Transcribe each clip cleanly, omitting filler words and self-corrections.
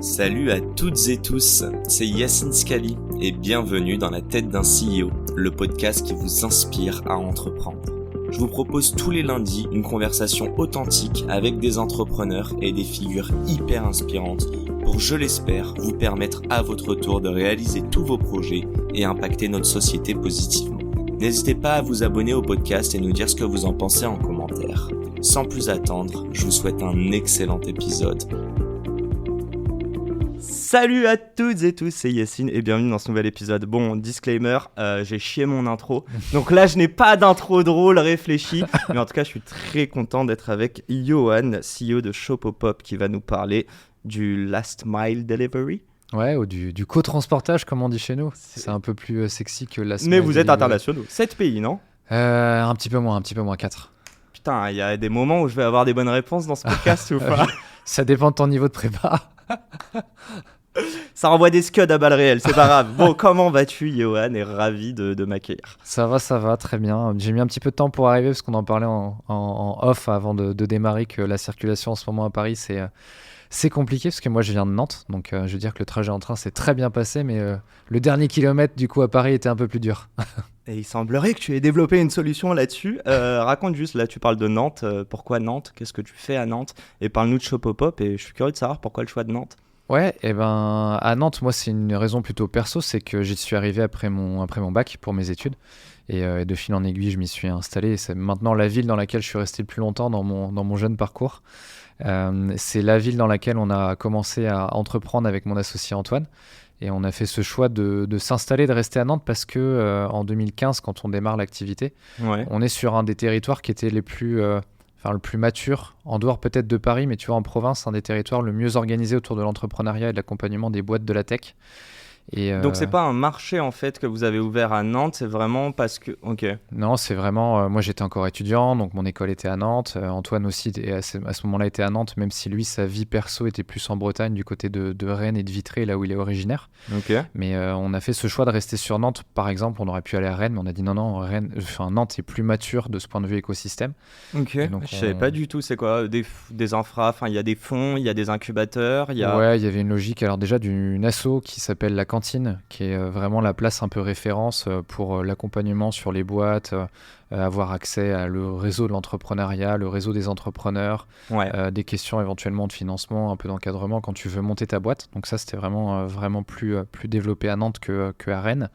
Salut à toutes et tous, c'est Yacine Scali et bienvenue dans la tête d'un CEO, le podcast qui vous inspire à entreprendre. Je vous propose tous les lundis une conversation authentique avec des entrepreneurs et des figures hyper inspirantes pour, je l'espère, vous permettre à votre tour de réaliser tous vos projets et impacter notre société positivement. N'hésitez pas à vous abonner au podcast et nous dire ce que vous en pensez en commentaire. Sans plus attendre, je vous souhaite un excellent épisode. Salut à toutes et tous, c'est Yacine et bienvenue dans ce nouvel épisode. Bon, disclaimer, j'ai chié mon intro. Donc là, je n'ai pas d'intro drôle réfléchi. Mais en tout cas, je suis très content d'être avec Johan, CEO de Shopopop, qui va nous parler du Last Mile Delivery. Ouais, ou du co-transportage, comme on dit chez nous. C'est un peu plus sexy que Last Mile Mais vous êtes Delivery. internationaux. 7 pays, non ? Un petit peu moins, 4. Putain, il y a des moments où je vais avoir des bonnes réponses dans ce podcast ou pas ? Ça dépend de ton niveau de prépa. Ça renvoie des scuds à balles réelles, c'est pas grave. Bon, comment vas-tu, Johan, et ravi de m'accueillir. Ça va, très bien. J'ai mis un petit peu de temps pour arriver, parce qu'on en parlait en off avant de démarrer, que la circulation en ce moment à Paris, c'est compliqué, parce que moi, je viens de Nantes. Donc, je veux dire que le trajet en train s'est très bien passé, mais le dernier kilomètre, du coup, à Paris, était un peu plus dur. Et il semblerait que tu aies développé une solution là-dessus. Raconte juste, là, tu parles de Nantes. Pourquoi Nantes ? Qu'est-ce que tu fais à Nantes ? Et parle-nous de Shopopop, et je suis curieux de savoir pourquoi le choix de Nantes. Ouais, et ben à Nantes, moi c'est une raison plutôt perso, c'est que j'y suis arrivé après mon bac pour mes études, et de fil en aiguille je m'y suis installé, et c'est maintenant la ville dans laquelle je suis resté le plus longtemps dans mon jeune parcours. C'est la ville dans laquelle on a commencé à entreprendre avec mon associé Antoine, et on a fait ce choix de s'installer, de rester à Nantes, parce que en 2015, quand on démarre l'activité, Ouais. on est sur un des territoires qui était le plus mature, en dehors peut-être de Paris, mais tu vois, en province, un des territoires le mieux organisé autour de l'entrepreneuriat et de l'accompagnement des boîtes de la tech. Et, Donc c'est pas un marché en fait que vous avez ouvert à Nantes, c'est vraiment parce que... Ok. Non, c'est vraiment... moi, j'étais encore étudiant, donc mon école était à Nantes. Antoine aussi, à ce moment-là, était à Nantes, même si lui, sa vie perso était plus en Bretagne, du côté de Rennes et de Vitré, là où il est originaire. Ok. Mais on a fait ce choix de rester sur Nantes. Par exemple, on aurait pu aller à Rennes, mais on a dit non, Nantes est plus mature de ce point de vue écosystème. Ok. Donc, je savais pas du tout, c'est quoi des infras, enfin il y a des fonds, il y a des incubateurs, il y a... Ouais, il y avait une logique, alors déjà d'une asso qui s'appelle La Cantine, qui est vraiment la place un peu référence pour l'accompagnement sur les boîtes, avoir accès à le réseau de l'entrepreneuriat, le réseau des entrepreneurs, Ouais. des questions éventuellement de financement, un peu d'encadrement quand tu veux monter ta boîte. Donc ça, c'était vraiment plus développé à Nantes que à Rennes.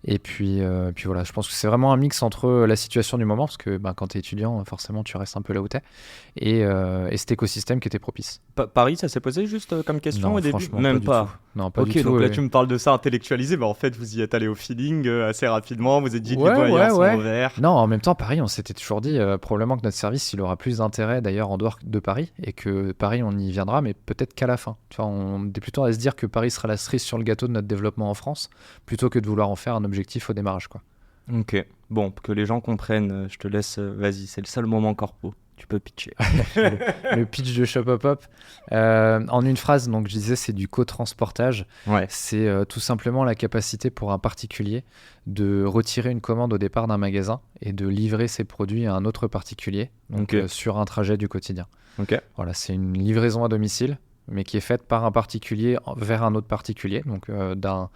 Et puis voilà, je pense que c'est vraiment un mix entre la situation du moment, parce que quand tu es étudiant, forcément, tu restes un peu là où tu es, et cet écosystème qui était propice. Paris, ça s'est posé juste comme question Non, au début ? franchement, Même du pas. tout. Non, pas Ok, du tout. donc là ouais. tu me parles de ça intellectualisé, mais en fait vous y êtes allé au feeling assez rapidement, vous êtes dit que les Ouais, voyants sont ouais. ouverts. Non, en même temps, Paris, on s'était toujours dit probablement que notre service, il aura plus d'intérêt d'ailleurs en dehors de Paris, et que Paris, on y viendra, mais peut-être qu'à la fin. Tu vois, on est plutôt à se dire que Paris sera la cerise sur le gâteau de notre développement en France, plutôt que de vouloir en faire un objectif au démarrage, quoi. Ok, bon, que les gens comprennent, je te laisse, vas-y, c'est le seul moment corpo, tu peux pitcher. Le pitch de Shopopop, en une phrase, donc je disais, c'est du co-transportage. Ouais. C'est tout simplement la capacité pour un particulier de retirer une commande au départ d'un magasin et de livrer ses produits à un autre particulier, donc Ok. sur un trajet du quotidien. Ok. Voilà, c'est une livraison à domicile, mais qui est faite par un particulier vers un autre particulier, donc d'un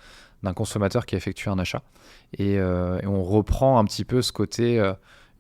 consommateur qui effectue un achat. Et on reprend un petit peu ce côté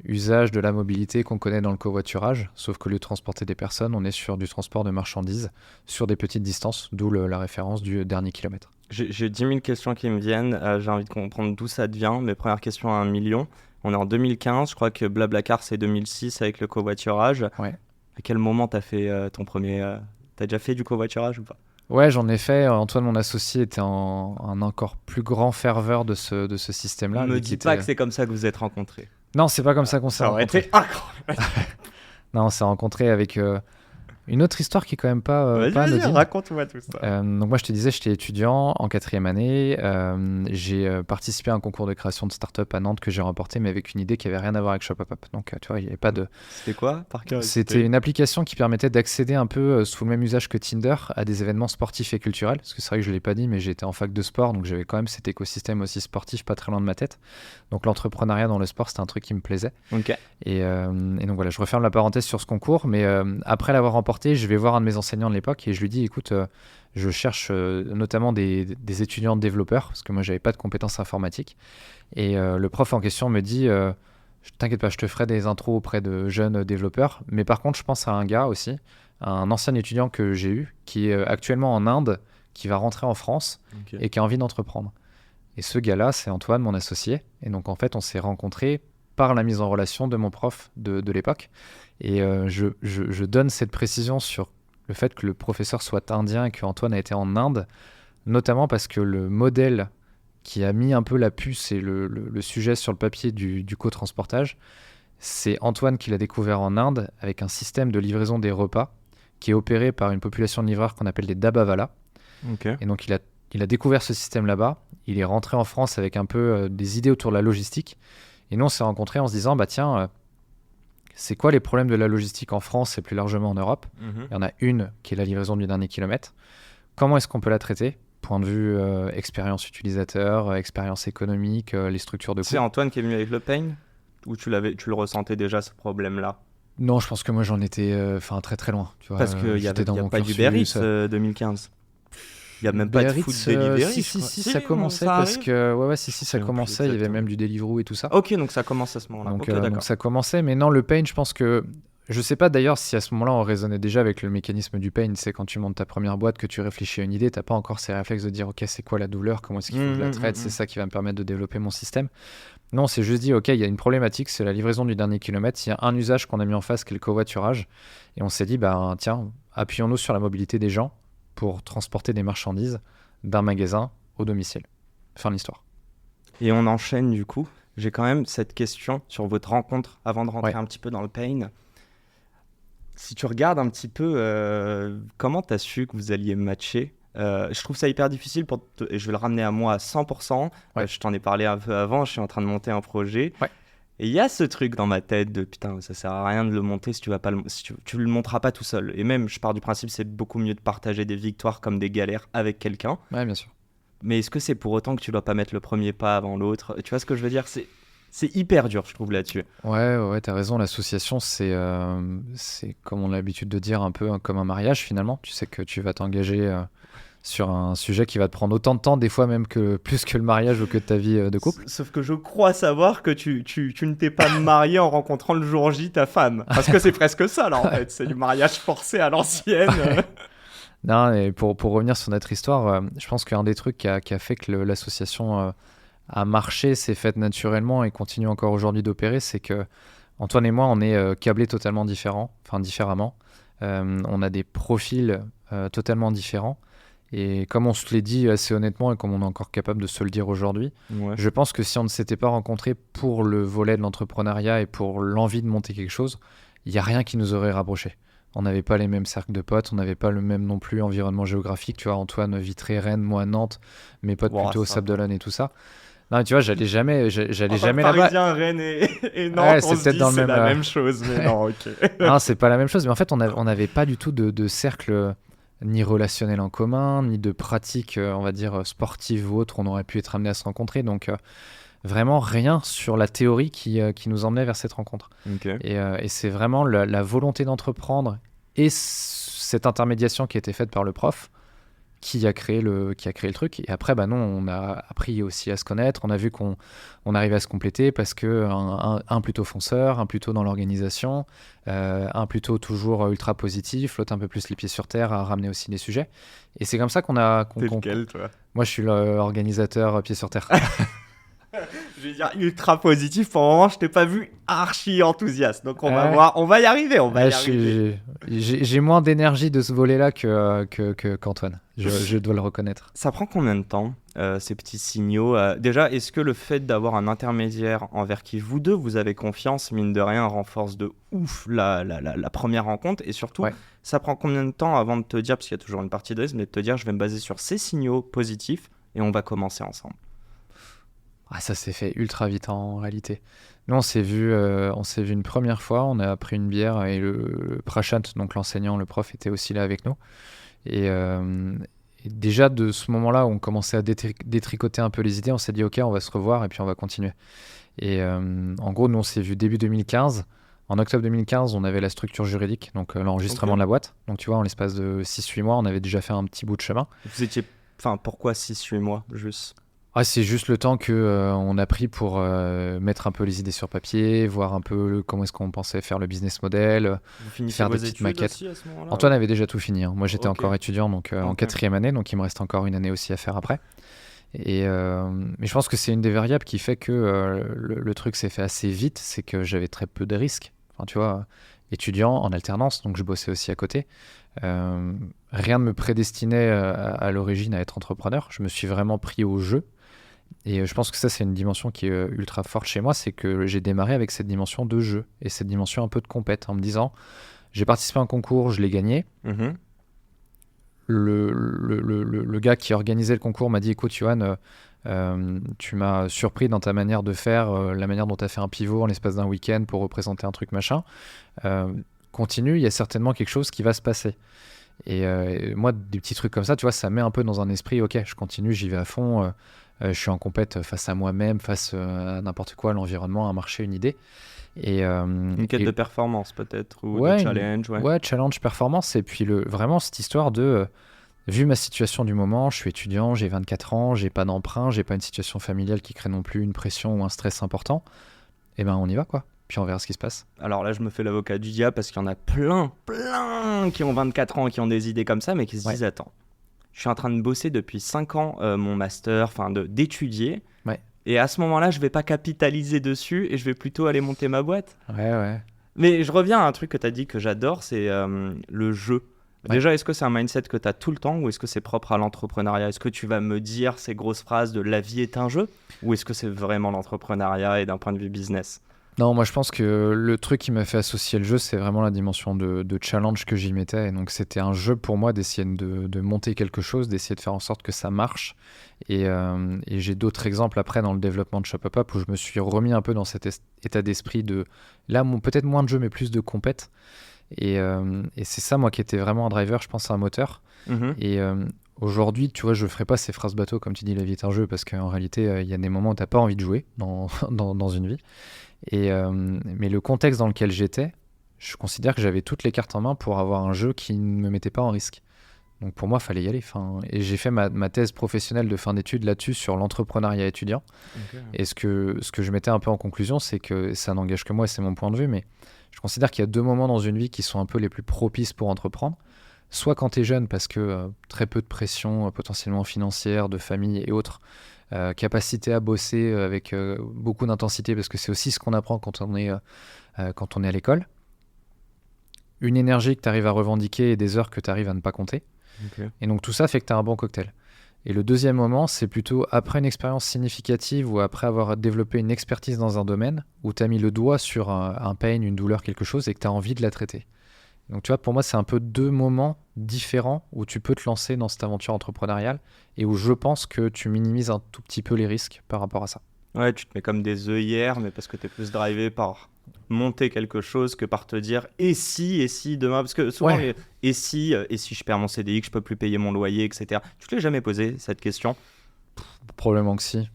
usage de la mobilité qu'on connaît dans le covoiturage, sauf qu'au lieu de transporter des personnes, on est sur du transport de marchandises sur des petites distances, d'où la référence du dernier kilomètre. J'ai 10 000 questions qui me viennent, j'ai envie de comprendre d'où ça devient. Mes premières questions à 1 million. On est en 2015, je crois que Blablacar c'est 2006 avec le covoiturage. Ouais. À quel moment t'as fait ton premier... T'as déjà fait du covoiturage ou pas ? Ouais, j'en ai fait. Antoine, mon associé, était un encore plus grand ferveur de ce système-là. Ne me lui qui dis pas était- que c'est comme ça que vous êtes rencontrés. Non, c'est pas comme ça qu'on s'est Ça aurait rencontrés. été incroyable. Non, on s'est rencontrés avec une autre histoire qui est quand même pas Vas-y, anodine. raconte-moi tout ça. Donc moi, je te disais, j'étais étudiant en 4e année. J'ai participé à un concours de création de start-up à Nantes que j'ai remporté, mais avec une idée qui avait rien à voir avec Shopopop. Donc tu vois, il n'y avait pas de... C'était quoi, par curiosité ? C'était une application qui permettait d'accéder un peu sous le même usage que Tinder à des événements sportifs et culturels. Parce que c'est vrai que je ne l'ai pas dit, mais j'étais en fac de sport, donc j'avais quand même cet écosystème aussi sportif pas très loin de ma tête. Donc l'entrepreneuriat dans le sport, c'était un truc qui me plaisait. Ok. Et donc voilà, je referme la parenthèse sur ce concours, mais après l'avoir remporté, transporter, je vais voir un de mes enseignants de l'époque et je lui dis, écoute, je cherche notamment des étudiants développeurs, parce que moi, j'avais pas de compétences informatiques. Et le prof en question me dit, t'inquiète pas, je te ferai des intros auprès de jeunes développeurs. Mais par contre, je pense à un gars aussi, un ancien étudiant que j'ai eu, qui est actuellement en Inde, qui va rentrer en France et qui a envie d'entreprendre. Et ce gars-là, c'est Antoine, mon associé. Et donc, en fait, on s'est rencontrés par la mise en relation de mon prof de l'époque. Et je donne cette précision sur le fait que le professeur soit indien et qu'Antoine a été en Inde, notamment parce que le modèle qui a mis un peu la puce et le sujet sur le papier du co-transportage, c'est Antoine qui l'a découvert en Inde avec un système de livraison des repas qui est opéré par une population de livreurs qu'on appelle des Dabbavala. Et donc il a découvert ce système là-bas, il est rentré en France avec un peu des idées autour de la logistique, et nous on s'est rencontrés en se disant, bah tiens, c'est quoi les problèmes de la logistique en France et plus largement en Europe ? Il y en a une qui est la livraison du dernier kilomètre. Comment est-ce qu'on peut la traiter ? Point de vue expérience utilisateur, expérience économique, les structures de coûts. C'est Antoine qui est venu avec le pain ? Ou tu le ressentais déjà, ce problème-là ? Non, je pense que moi j'en étais très très loin. Tu vois, parce qu'il n'y a pas d'Uber Eats 2015. Il n'y a même pas de food delivery. Si, ça commençait parce que ça commençait. Il y avait même du Deliveroo et tout ça. Ok, donc ça commence à ce moment-là. Donc ça commençait, mais non, le pain, je pense que je sais pas d'ailleurs si à ce moment-là on raisonnait déjà avec le mécanisme du pain. C'est quand tu montes ta première boîte que tu réfléchis à une idée, t'as pas encore ces réflexes de dire ok, c'est quoi la douleur, comment est-ce qu'il faut que je la traite, c'est ça qui va me permettre de développer mon système. Non, c'est juste dit ok, il y a une problématique, c'est la livraison du dernier kilomètre. Il y a un usage qu'on a mis en face qui est le covoiturage, et on s'est dit bah tiens, appuyons-nous sur la mobilité des gens pour transporter des marchandises d'un magasin au domicile. Fin de l'histoire. Et on enchaîne du coup. J'ai quand même cette question sur votre rencontre avant de rentrer un petit peu dans le pain. Si tu regardes un petit peu comment tu as su que vous alliez matcher, je trouve ça hyper difficile et je vais le ramener à moi à 100%. Je t'en ai parlé un peu avant, je suis en train de monter un projet. Et il y a ce truc dans ma tête de putain, ça sert à rien de le monter si tu vas pas tu le monteras pas tout seul. Et même, je pars du principe, c'est beaucoup mieux de partager des victoires comme des galères avec quelqu'un. Ouais, bien sûr. Mais est-ce que c'est pour autant que tu dois pas mettre le premier pas avant l'autre ? Tu vois ce que je veux dire ? C'est hyper dur, je trouve, là-dessus. Ouais, t'as raison. L'association, c'est comme on a l'habitude de dire, un peu comme un mariage, finalement. Tu sais que tu vas t'engager sur un sujet qui va te prendre autant de temps, des fois même plus que le mariage ou que ta vie de couple. Sauf que je crois savoir que tu ne t'es pas marié en rencontrant le jour J ta femme. Parce que c'est presque ça, là, en fait. C'est du mariage forcé à l'ancienne. Non, et pour revenir sur notre histoire, je pense qu'un des trucs qui a fait que l'association a marché, s'est fait naturellement et continue encore aujourd'hui d'opérer, c'est que Antoine et moi, on est câblés totalement différemment. On a des profils totalement différents. Et comme on se l'est dit assez honnêtement et comme on est encore capable de se le dire aujourd'hui, je pense que si on ne s'était pas rencontrés pour le volet de l'entrepreneuriat et pour l'envie de monter quelque chose, il n'y a rien qui nous aurait rapprochés. On n'avait pas les mêmes cercles de potes, on n'avait pas le même non plus environnement géographique. Tu vois, Antoine, Vitré, Rennes, moi, Nantes, mes potes plutôt Sable-d'Olonne et tout ça. Non, tu vois, j'allais jamais là-bas. Parisien, Rennes et Nantes, on se dit c'est la même chose, mais non, ok. Non, c'est pas la même chose, mais en fait, on n'avait pas du tout de cercle ni relationnel en commun, ni de pratique, on va dire, sportive ou autre, on aurait pu être amené à se rencontrer. Donc, vraiment rien sur la théorie qui nous emmenait vers cette rencontre. Et c'est vraiment la volonté d'entreprendre et cette intermédiation qui a été faite par le prof qui a créé le truc. Et après, non, on a appris aussi à se connaître. On a vu qu'on arrivait à se compléter parce que un plutôt fonceur, un plutôt dans l'organisation, un plutôt toujours ultra positif, l'autre un peu plus les pieds sur terre à ramener aussi des sujets. Et c'est comme ça qu'on a... T'es lequel, toi ? Moi, je suis l'organisateur pieds sur terre. Je vais dire ultra positif. Pour le moment, je t'ai pas vu archi enthousiaste. Donc on va voir, on va y arriver. J'ai moins d'énergie de ce volet-là qu'Antoine. Je dois le reconnaître. Ça prend combien de temps, ces petits signaux déjà, est-ce que le fait d'avoir un intermédiaire envers qui vous deux, vous avez confiance, mine de rien, renforce de ouf la première rencontre? Et surtout, ça prend combien de temps avant de te dire, parce qu'il y a toujours une partie de risque, mais de te dire, je vais me baser sur ces signaux positifs et on va commencer ensemble? Ça s'est fait ultra vite en réalité. Nous, on s'est vu une première fois, on a pris une bière et le Prashant, donc l'enseignant, le prof, était aussi là avec nous. Et déjà, de ce moment-là, où on commençait à détricoter un peu les idées, on s'est dit, OK, on va se revoir et puis on va continuer. Et en gros, nous, on s'est vu début 2015. En octobre 2015, on avait la structure juridique, donc l'enregistrement de la boîte. Donc tu vois, en l'espace de 6-8 mois, on avait déjà fait un petit bout de chemin. Vous étiez... Enfin, pourquoi 6-8 mois, juste? Ah, c'est juste le temps que on a pris pour mettre un peu les idées sur papier, voir un peu comment est-ce qu'on pensait faire le business model, Vous finissez faire vos des petites études maquettes. aussi à ce moment-là? Antoine avait déjà tout fini, hein. Moi, j'étais Ok. encore étudiant, donc en Ok. 4e année, donc il me reste encore une année aussi à faire après. Mais je pense que c'est une des variables qui fait que le truc s'est fait assez vite, c'est que j'avais très peu de risques. Enfin, tu vois, étudiant en alternance, donc je bossais aussi à côté. Rien ne me prédestinait à l'origine à être entrepreneur. Je me suis vraiment pris au jeu. Et je pense que ça, c'est une dimension qui est ultra forte chez moi, c'est que j'ai démarré avec cette dimension de jeu et cette dimension un peu de compète en me disant, j'ai participé à un concours, je l'ai gagné. Mhm. Le gars qui organisait le concours m'a dit, écoute, Johan, tu m'as surpris dans ta manière de faire, la manière dont tu as fait un pivot en l'espace d'un week-end pour représenter un truc machin. Continue, il y a certainement quelque chose qui va se passer. Et moi, des petits trucs comme ça, tu vois, ça met un peu dans un esprit, ok, je continue, j'y vais à fond, je suis en compète face à moi-même, face à n'importe quoi, l'environnement, un marché, une idée. Une quête de performance peut-être, ou Ouais, de challenge. ouais, challenge, performance. Et puis vraiment cette histoire de, vu ma situation du moment, je suis étudiant, j'ai 24 ans, j'ai pas d'emprunt, j'ai pas une situation familiale qui crée non plus une pression ou un stress important. Et ben on y va quoi. Puis on verra ce qui se passe. Alors là, je me fais l'avocat du diable parce qu'il y en a plein qui ont 24 ans, qui ont des idées comme ça, mais qui se Ouais. disent, attends, je suis en train de bosser depuis 5 ans mon master, enfin d'étudier. Ouais. Et à ce moment-là, je vais pas capitaliser dessus et je vais plutôt aller monter ma boîte. Ouais. Mais je reviens à un truc que tu as dit que j'adore, c'est le jeu. Ouais. Déjà, est-ce que c'est un mindset que tu as tout le temps ou est-ce que c'est propre à l'entrepreneuriat? Est-ce que tu vas me dire ces grosses phrases de la vie est un jeu ou est-ce que c'est vraiment l'entrepreneuriat et d'un point de vue business? Non, moi je pense que le truc qui m'a fait associer le jeu, c'est vraiment la dimension de challenge que j'y mettais. Et donc c'était un jeu pour moi d'essayer de monter quelque chose, d'essayer de faire en sorte que ça marche. Et j'ai d'autres exemples après dans le développement de Shopapop où je me suis remis un peu dans cet état d'esprit de, là, peut-être moins de jeu, mais plus de compète. Et c'est ça, moi, qui était vraiment un driver, je pense, à un moteur. Mhm. Et aujourd'hui, tu vois, je ferai pas ces phrases bateau comme tu dis, la vie est un jeu, parce qu'en réalité, il y a des moments où tu n'as pas envie de jouer dans une vie. Mais le contexte dans lequel j'étais, je considère que j'avais toutes les cartes en main pour avoir un jeu qui ne me mettait pas en risque. Donc pour moi, il fallait y aller. Et j'ai fait ma thèse professionnelle de fin d'études là-dessus sur l'entrepreneuriat étudiant. Okay. Et ce que je mettais un peu en conclusion, c'est que ça n'engage que moi et c'est mon point de vue, mais je considère qu'il y a 2 moments dans une vie qui sont un peu les plus propices pour entreprendre. Soit quand tu es jeune, parce que très peu de pression potentiellement financière, de famille et autres, capacité à bosser avec beaucoup d'intensité, parce que c'est aussi ce qu'on apprend quand on est à l'école. Une énergie que tu arrives à revendiquer et des heures que tu arrives à ne pas compter. Okay. Et donc tout ça fait que tu as un bon cocktail. Et le deuxième moment, c'est plutôt après une expérience significative ou après avoir développé une expertise dans un domaine où tu as mis le doigt sur un pain, une douleur, quelque chose et que tu as envie de la traiter. Donc tu vois, pour moi, c'est un peu 2 moments différents où tu peux te lancer dans cette aventure entrepreneuriale et où je pense que tu minimises un tout petit peu les risques par rapport à ça. Ouais, tu te mets comme des œillères, mais parce que tu es plus drivé par monter quelque chose que par te dire et si demain, parce que souvent Ouais. et si je perds mon CDI, que je peux plus payer mon loyer, etc. Tu te l'as jamais posé cette question? Probablement que si,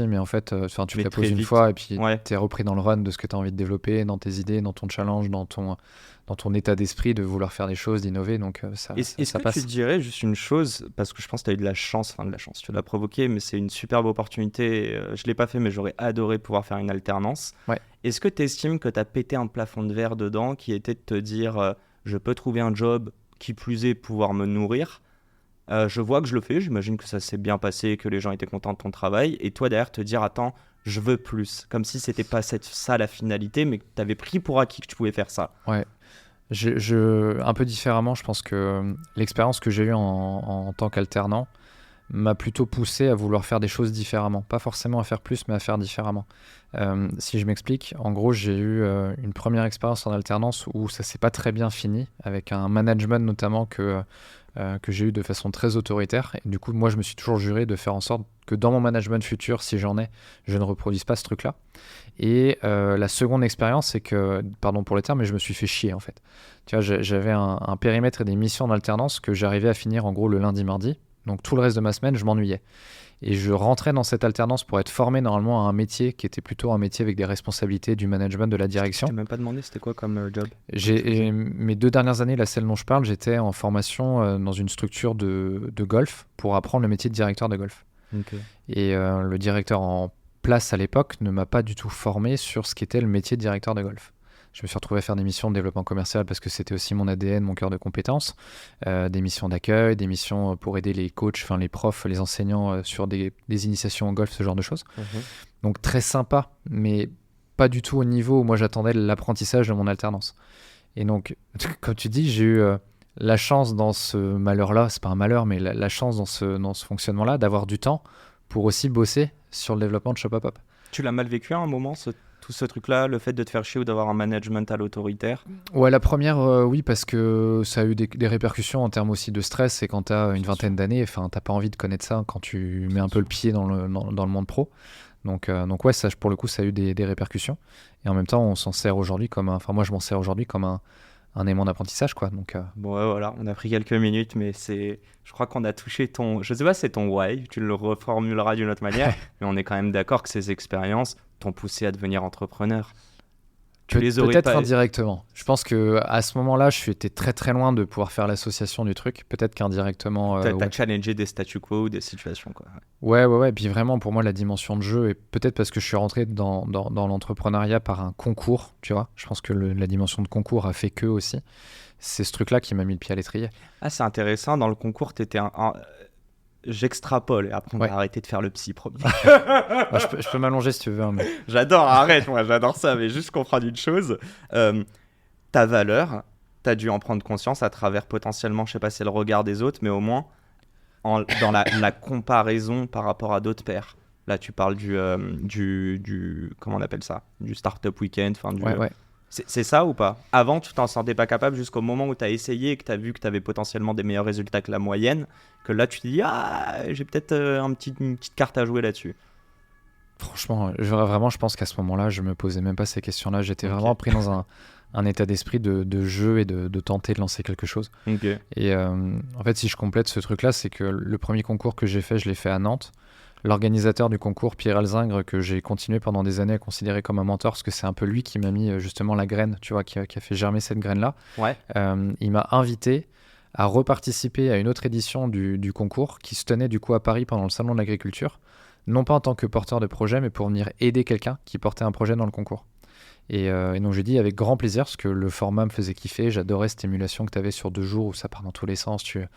mais en fait, tu te Mais la très poses une vite. fois et puis Ouais. tu es repris dans le run de ce que tu as envie de développer, dans tes idées, dans ton challenge, dans ton état d'esprit de vouloir faire des choses, d'innover, donc Est-ce ça que passe. tu dirais juste une chose, parce que je pense que tu as eu de la chance, tu l'as provoqué, mais c'est une superbe opportunité. Je ne l'ai pas fait, mais j'aurais adoré pouvoir faire une alternance. Ouais. Est-ce que tu estimes que tu as pété un plafond de verre dedans qui était de te dire je peux trouver un job, qui plus est pouvoir me nourrir? Je vois que je le fais, j'imagine que ça s'est bien passé, que les gens étaient contents de ton travail, et toi derrière te dire attends, je veux plus, comme si c'était pas ça la finalité, mais que tu avais pris pour acquis que tu pouvais faire ça. Ouais. Un peu différemment, je pense que l'expérience que j'ai eue en tant qu'alternant m'a plutôt poussé à vouloir faire des choses différemment. Pas forcément à faire plus, mais à faire différemment. Si je m'explique, en gros, j'ai eu une première expérience en alternance où ça s'est pas très bien fini, avec un management notamment que j'ai eu de façon très autoritaire. Et du coup, moi, je me suis toujours juré de faire en sorte que dans mon management futur, si j'en ai, je ne reproduise pas ce truc-là. Et la seconde expérience, c'est que, pardon pour le terme, mais je me suis fait chier en fait. Tu vois, j'avais un périmètre et des missions en alternance que j'arrivais à finir en gros le lundi-mardi. Donc tout le reste de ma semaine, je m'ennuyais. Et je rentrais dans cette alternance pour être formé normalement à un métier qui était plutôt un métier avec des responsabilités, du management, de la direction. Je t'ai même pas demandé c'était quoi comme job. Mes 2 dernières années, là, celle dont je parle, j'étais en formation dans une structure de golf pour apprendre le métier de directeur de golf. Ok. Et le directeur en place à l'époque ne m'a pas du tout formé sur ce qu'était le métier de directeur de golf. Je me suis retrouvé à faire des missions de développement commercial parce que c'était aussi mon ADN, mon cœur de compétences, des missions d'accueil, des missions pour aider les coachs, enfin les profs, les enseignants sur des initiations au golf, ce genre de choses. Donc très sympa, mais pas du tout au niveau où moi j'attendais l'apprentissage de mon alternance. Et donc, comme tu dis, j'ai eu la chance dans ce malheur-là, c'est pas un malheur, mais la chance dans ce fonctionnement-là d'avoir du temps pour aussi bosser sur le développement de Shopapop. Tu l'as mal vécu à un moment, tout ce truc-là, le fait de te faire chier ou d'avoir un management à l'autoritaire? Ouais, la première, oui, parce que ça a eu des répercussions en termes aussi de stress. Et quand tu as une vingtaine d'années, t'as pas envie de connaître ça quand tu mets un peu le pied dans le monde pro. Donc ouais, ça, pour le coup, ça a eu des répercussions. Et en même temps, on s'en sert aujourd'hui moi, je m'en sers aujourd'hui comme un aimant d'apprentissage, quoi. Donc, Bon, ouais, voilà, on a pris quelques minutes, mais je crois qu'on a touché je sais pas, c'est ton why, tu le reformuleras d'une autre manière, mais on est quand même d'accord que ces expériences t'ont poussé à devenir entrepreneur. Tu les aurais peut-être pas... indirectement. Je pense que à ce moment-là, j'étais très très loin de pouvoir faire l'association du truc. Peut-être qu'indirectement. T'as challengé des statu quo ou des situations, quoi. Ouais. Puis vraiment, pour moi, la dimension de jeu, et peut-être parce que je suis rentré dans l'entrepreneuriat par un concours, tu vois. Je pense que la dimension de concours a fait que aussi. C'est ce truc-là qui m'a mis le pied à l'étrier. Ah, c'est intéressant. Dans le concours, t'étais J'extrapole et après on va arrêter de faire le psy, promis. Je peux m'allonger si tu veux. Mais... J'adore, arrête, moi j'adore ça, mais juste comprendre une chose. Ta valeur, t'as dû en prendre conscience à travers potentiellement, je sais pas si c'est le regard des autres, mais au moins dans la comparaison par rapport à d'autres pairs. Là tu parles du comment on appelle ça, du Startup Weekend, enfin du... Ouais. C'est ça ou pas? Avant, tu t'en sentais pas capable jusqu'au moment où tu as essayé et que tu as vu que tu avais potentiellement des meilleurs résultats que la moyenne, que là tu te dis j'ai peut-être une petite carte à jouer là-dessus. Franchement, je pense qu'à ce moment-là, je me posais même pas ces questions-là. J'étais vraiment pris dans un état d'esprit de jeu et de tenter de lancer quelque chose. Et en fait, si je complète ce truc-là, c'est que le premier concours que j'ai fait, je l'ai fait à Nantes. L'organisateur du concours, Pierre Alzingre, que j'ai continué pendant des années à considérer comme un mentor, parce que c'est un peu lui qui m'a mis justement la graine, tu vois, qui a fait germer cette graine-là. Ouais. Il m'a invité à reparticiper à une autre édition du concours qui se tenait du coup à Paris pendant le Salon de l'Agriculture, non pas en tant que porteur de projet, mais pour venir aider quelqu'un qui portait un projet dans le concours. Et donc j'ai dit avec grand plaisir, parce que le format me faisait kiffer, j'adorais cette émulation que tu avais sur 2 jours où ça part dans tous les sens, tu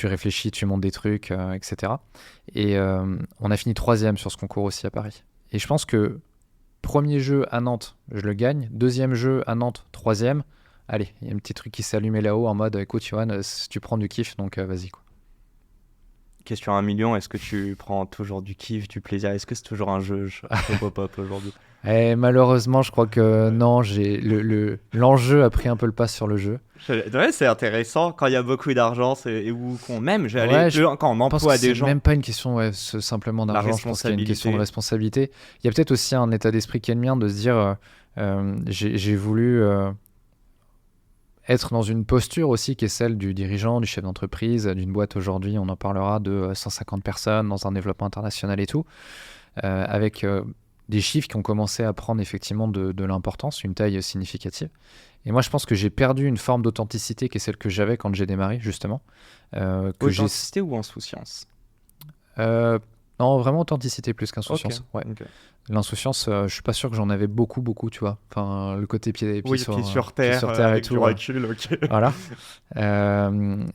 réfléchis, tu montes des trucs, etc. Et on a fini 3e sur ce concours aussi à Paris. Et je pense que premier jeu à Nantes, je le gagne, 2e jeu à Nantes, 3e, allez, il y a un petit truc qui s'est allumé là-haut en mode, écoute Johan, tu prends du kiff, donc vas-y quoi. Question à 1 million, est-ce que tu prends toujours du kiff, du plaisir? Est-ce que c'est toujours un jeu Shopapop aujourd'hui? Malheureusement, je crois que non, l'enjeu a pris un peu le pas sur le jeu. Ouais, c'est intéressant quand il y a beaucoup d'argent quand on emploie des gens. C'est même pas une question simplement d'argent, je pense qu'il y a une question de responsabilité. Il y a peut-être aussi un état d'esprit qui est le mien de se dire j'ai voulu être dans une posture aussi qui est celle du dirigeant, du chef d'entreprise, d'une boîte aujourd'hui, on en parlera, de 150 personnes dans un développement international et tout, avec des chiffres qui ont commencé à prendre effectivement de l'importance, une taille significative. Et moi, je pense que j'ai perdu une forme d'authenticité qui est celle que j'avais quand j'ai démarré, justement. Authenticité ou insouciance? Non, vraiment authenticité plus qu'insouciance. Okay. Ouais. Okay. L'insouciance, je suis pas sûr que j'en avais beaucoup, tu vois. Enfin, le côté pied sur terre et tout. Recul, okay. Voilà.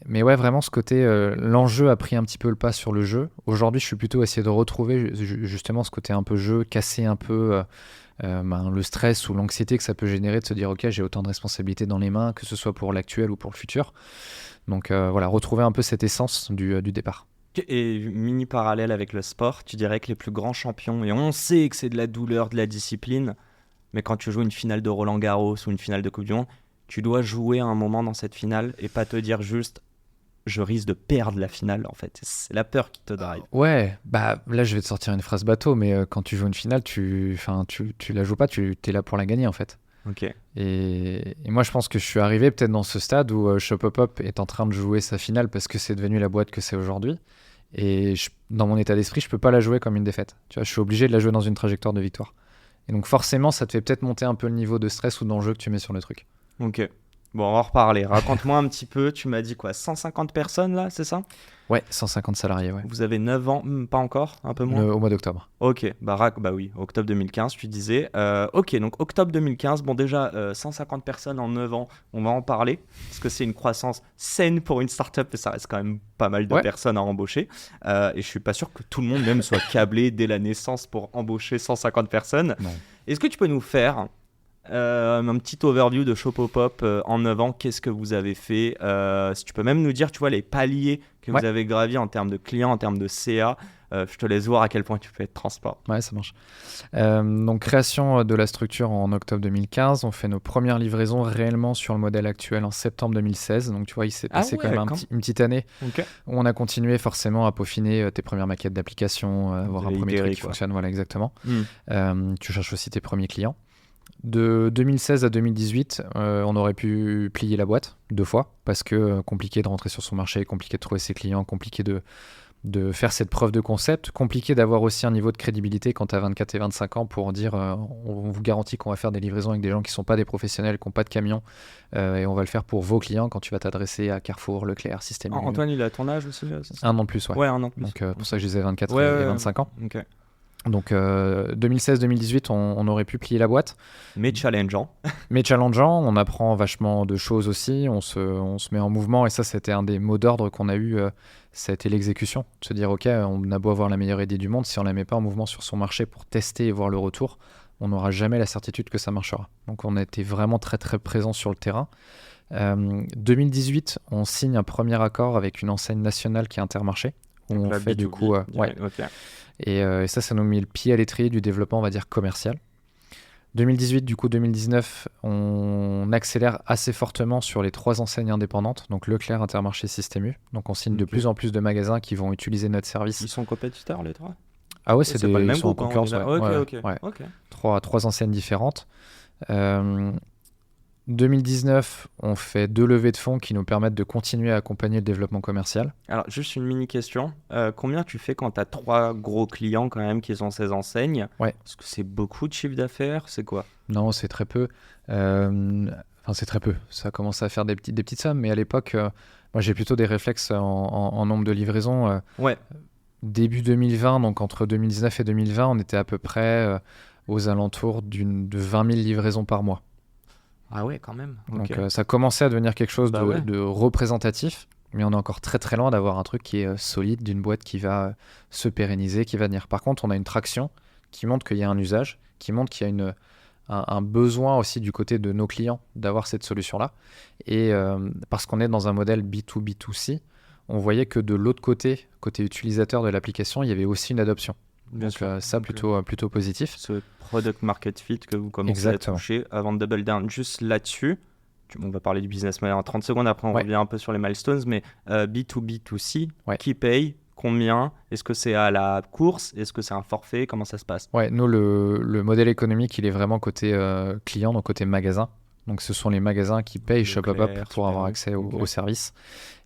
Mais ouais, vraiment, ce côté, l'enjeu a pris un petit peu le pas sur le jeu. Aujourd'hui, je suis plutôt essayer de retrouver justement ce côté un peu jeu, casser un peu le stress ou l'anxiété que ça peut générer de se dire, ok, j'ai autant de responsabilités dans les mains, que ce soit pour l'actuel ou pour le futur. Donc voilà, retrouver un peu cette essence du départ. Et mini parallèle avec le sport, tu dirais que les plus grands champions, et on sait que c'est de la douleur, de la discipline, mais quand tu joues une finale de Roland-Garros ou une finale de Coupe du Monde, tu dois jouer à un moment dans cette finale et pas te dire juste je risque de perdre la finale, en fait. C'est la peur qui te drive. Ouais, bah là je vais te sortir une phrase bateau, mais quand tu joues une finale, tu la joues pas, tu es là pour la gagner en fait. Ok. Et moi je pense que je suis arrivé peut-être dans ce stade où Shopapop est en train de jouer sa finale parce que c'est devenu la boîte que c'est aujourd'hui. Et dans mon état d'esprit, je peux pas la jouer comme une défaite. Tu vois, je suis obligé de la jouer dans une trajectoire de victoire. Et donc forcément, ça te fait peut-être monter un peu le niveau de stress ou d'enjeu que tu mets sur le truc. Ok. Bon, on va en reparler. Raconte-moi un petit peu. Tu m'as dit quoi, 150 personnes là, c'est ça? Ouais, 150 salariés, ouais. Vous avez 9 ans, pas encore, un peu moins? Au mois d'octobre. Ok, bah oui, octobre 2015, tu disais. Ok, donc octobre 2015, bon déjà, 150 personnes en 9 ans, on va en parler, parce que c'est une croissance saine pour une startup, et ça reste quand même pas mal de Ouais. personnes à embaucher. Et je suis pas sûr que tout le monde même soit câblé dès la naissance pour embaucher 150 personnes. Non. Est-ce que tu peux nous faire un petit overview de Shopopop en 9 ans? Qu'est-ce que vous avez fait? Si tu peux même nous dire, tu vois, les paliers que Ouais. vous avez gravis en termes de clients, en termes de CA. Je te laisse voir à quel point tu peux être transparent. Ouais, ça marche. Donc, création de la structure en octobre 2015. On fait nos premières livraisons réellement sur le modèle actuel en septembre 2016. Donc, tu vois, il s'est passé quand même une petite année Ok. où on a continué forcément à peaufiner tes premières maquettes d'application, avoir un premier truc qui quoi. fonctionne. Voilà, exactement. Tu cherches aussi tes premiers clients. De 2016 à 2018, on aurait pu plier la boîte 2 fois parce que compliqué de rentrer sur son marché, compliqué de trouver ses clients, compliqué de faire cette preuve de concept, compliqué d'avoir aussi un niveau de crédibilité quand tu as 24 et 25 ans pour dire on vous garantit qu'on va faire des livraisons avec des gens qui ne sont pas des professionnels, qui n'ont pas de camion et on va le faire pour vos clients quand tu vas t'adresser à Carrefour, Leclerc, Système U. Antoine, il a ton âge aussi c'est ça? 1 an de plus, ouais. Ouais, 1 an de plus. Donc pour ça que je disais 24 et 25 ans. Ok. Donc 2016-2018, on aurait pu plier la boîte. Mais challengeant. Mais challengeant, on apprend vachement de choses aussi, on se met en mouvement et ça c'était un des mots d'ordre qu'on a eu, ça a été l'exécution. De se dire ok, on a beau avoir la meilleure idée du monde, si on la met pas en mouvement sur son marché pour tester et voir le retour, on n'aura jamais la certitude que ça marchera. Donc on a été vraiment très très présent sur le terrain. 2018, on signe un premier accord avec une enseigne nationale qui est Intermarché. Où on fait du coup... ouais. Okay. Et ça nous met le pied à l'étrier du développement, on va dire, commercial. 2018, du coup 2019, on accélère assez fortement sur les 3 enseignes indépendantes, donc Leclerc, Intermarché, Système U. Donc on signe de plus en plus de magasins qui vont utiliser notre service. Ils sont compétiteurs les 3? Ah ouais, c'est pas le même ils sont en groupe, concurrence. Ok. 3 enseignes différentes. 2019, on fait 2 levées de fonds qui nous permettent de continuer à accompagner le développement commercial. Alors, juste une mini question. Combien tu fais quand tu as 3 gros clients quand même qui sont ces enseignes? Ouais. Est-ce que c'est beaucoup de chiffre d'affaires? C'est quoi? Non, c'est très peu. Enfin, c'est très peu. Ça commence à faire des petites sommes, mais à l'époque, moi j'ai plutôt des réflexes en nombre de livraisons. Ouais. Début 2020, donc entre 2019 et 2020, on était à peu près aux alentours de 20 000 livraisons par mois. Ah ouais, quand même. Donc ça commençait à devenir quelque chose de représentatif, mais on est encore très très loin d'avoir un truc qui est solide, d'une boîte qui va se pérenniser, qui va venir. Par contre, on a une traction qui montre qu'il y a un usage, qui montre qu'il y a un besoin aussi du côté de nos clients d'avoir cette solution-là. Et parce qu'on est dans un modèle B2B2C, on voyait que de l'autre côté utilisateur de l'application, il y avait aussi une adoption. Bien sûr. Ça, plutôt positif. Ce product market fit que vous commencez à toucher. Avant de double down juste là-dessus, on va parler du business model en 30 secondes, après on revient un peu sur les milestones, mais B2B2C, qui paye, combien? Est-ce que c'est à la course? Est-ce que c'est un forfait? Comment ça se passe? Ouais, nous, le modèle économique, il est vraiment côté client, donc côté magasin. Donc ce sont les magasins qui payent Shopopop pour avoir accès au service.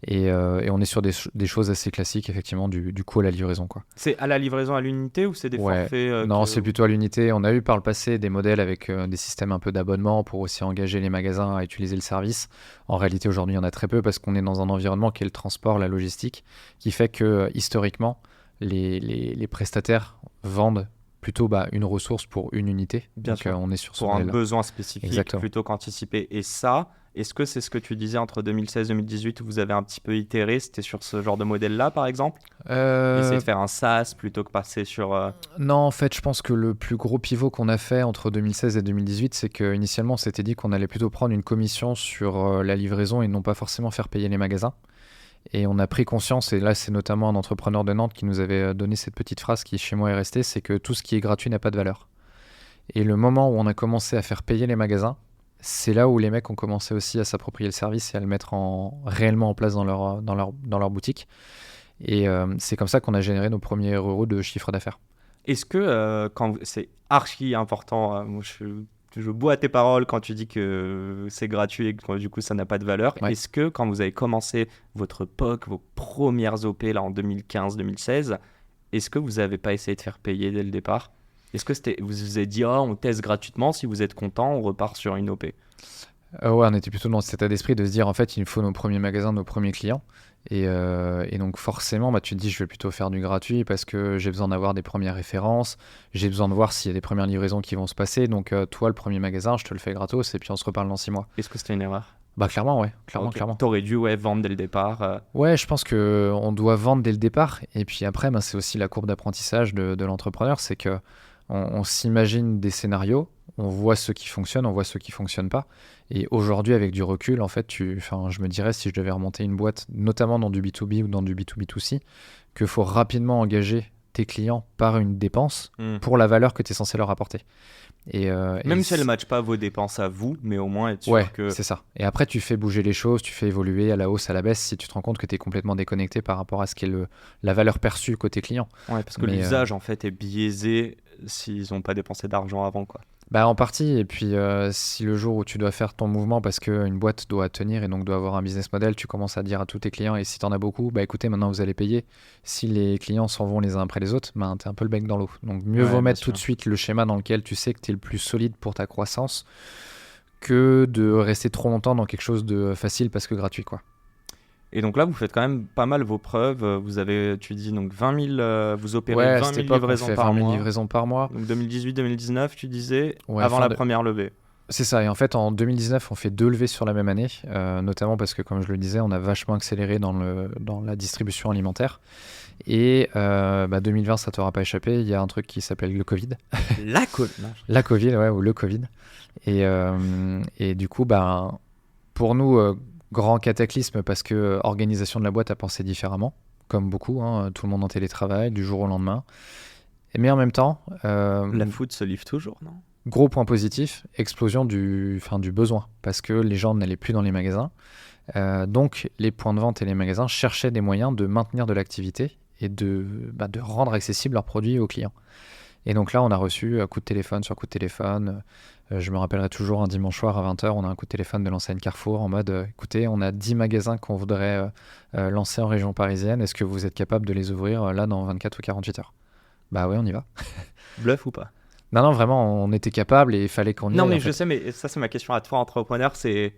Et on est sur des choses assez classiques, effectivement, du coût à la livraison, quoi. C'est à la livraison à l'unité ou c'est des forfaits Non, c'est plutôt à l'unité. On a eu par le passé des modèles avec des systèmes un peu d'abonnement pour aussi engager les magasins à utiliser le service. En réalité, aujourd'hui, il y en a très peu parce qu'on est dans un environnement qui est le transport, la logistique, qui fait que, historiquement, les prestataires vendent plutôt une ressource pour une unité. Bien sûr. On est sur ce pour un besoin spécifique plutôt qu'anticipé. Et ça, est-ce que c'est ce que tu disais entre 2016 et 2018 où vous avez un petit peu itéré? C'était sur ce genre de modèle-là, par exemple? Essayer de faire un SaaS plutôt que passer sur... Non, en fait, je pense que le plus gros pivot qu'on a fait entre 2016 et 2018, c'est qu'initialement, on s'était dit qu'on allait plutôt prendre une commission sur la livraison et non pas forcément faire payer les magasins. Et on a pris conscience, et là c'est notamment un entrepreneur de Nantes qui nous avait donné cette petite phrase qui chez moi est restée, c'est que tout ce qui est gratuit n'a pas de valeur. Et le moment où on a commencé à faire payer les magasins, c'est là où les mecs ont commencé aussi à s'approprier le service et à le mettre réellement en place dans leur boutique. Et c'est comme ça qu'on a généré nos premiers euros de chiffre d'affaires. Est-ce que, quand c'est archi important, moi je suis je bois à tes paroles quand tu dis que c'est gratuit et que du coup ça n'a pas de valeur. Ouais. Est-ce que quand vous avez commencé votre POC, vos premières OP là en 2015-2016, est-ce que vous n'avez pas essayé de faire payer dès le départ? Est-ce que vous vous avez dit on teste gratuitement, si vous êtes content, on repart sur une OP? Ouais, on était plutôt dans cet état d'esprit de se dire en fait il nous faut nos premiers magasins, nos premiers clients. Et donc forcément tu te dis je vais plutôt faire du gratuit parce que j'ai besoin d'avoir des premières références, j'ai besoin de voir s'il y a des premières livraisons qui vont se passer. Donc toi le premier magasin je te le fais gratos et puis on se reparle dans 6 mois. Est-ce que c'était une erreur? Bah clairement ouais, clairement. T'aurais dû vendre dès le départ. Ouais, je pense que on doit vendre dès le départ et puis après c'est aussi la courbe d'apprentissage de l'entrepreneur, c'est que on s'imagine des scénarios, on voit ceux qui fonctionnent, on voit ceux qui fonctionnent pas. Et aujourd'hui, avec du recul, en fait, je me dirais, si je devais remonter une boîte, notamment dans du B2B ou dans du B2B2C, qu'il faut rapidement engager tes clients par une dépense pour la valeur que tu es censé leur apporter. Même si elle ne matche pas vos dépenses à vous, mais au moins être sûr ouais, que... c'est ça. Et après, tu fais bouger les choses, tu fais évoluer à la hausse, à la baisse, si tu te rends compte que tu es complètement déconnecté par rapport à ce qu'est la valeur perçue côté client. Ouais, parce que l'usage, en fait, est biaisé s'ils n'ont pas dépensé d'argent avant, quoi. Bah en partie, et puis si le jour où tu dois faire ton mouvement parce qu'une boîte doit tenir et donc doit avoir un business model, tu commences à dire à tous tes clients, et si tu en as beaucoup, bah écoutez, maintenant vous allez payer. Si les clients s'en vont les uns après les autres, bah, t'es un peu le bec dans l'eau. Donc mieux vaut mettre tout de suite le schéma dans lequel tu sais que tu es le plus solide pour ta croissance que de rester trop longtemps dans quelque chose de facile parce que gratuit, quoi. Et donc là, vous faites quand même pas mal vos preuves. Vous avez, tu dis, donc 20 000, vous opérez 20 000 livraisons par 20 000 mois. livraisons par mois. Donc 2018-2019, tu disais, ouais, avant la première levée. C'est ça, et en fait en 2019 on fait 2 levées sur la même année, notamment parce que comme je le disais on a vachement accéléré dans la distribution alimentaire, et 2020 ça t'aura pas échappé, il y a un truc qui s'appelle le Covid. La Covid, ouais, ou le Covid, et du coup pour nous grand cataclysme parce que organisation de la boîte a pensé différemment, comme beaucoup, hein, tout le monde en télétravail du jour au lendemain, mais en même temps... la food se livre toujours, non ? Gros point positif, explosion du besoin, parce que les gens n'allaient plus dans les magasins. Donc les points de vente et les magasins cherchaient des moyens de maintenir de l'activité et de rendre accessibles leurs produits aux clients. Et donc là, on a reçu coup de téléphone sur coup de téléphone. Je me rappellerai toujours un dimanche soir à 20h, on a un coup de téléphone de l'enseigne Carrefour en mode écoutez, on a 10 magasins qu'on voudrait lancer en région parisienne. Est-ce que vous êtes capable de les ouvrir là dans 24 ou 48 heures ? Bah ouais, on y va. Bluff ou pas ? Non, vraiment, on était capable et il fallait qu'on y aille. Non, mais je sais, mais ça, c'est ma question à toi, entrepreneur. C'est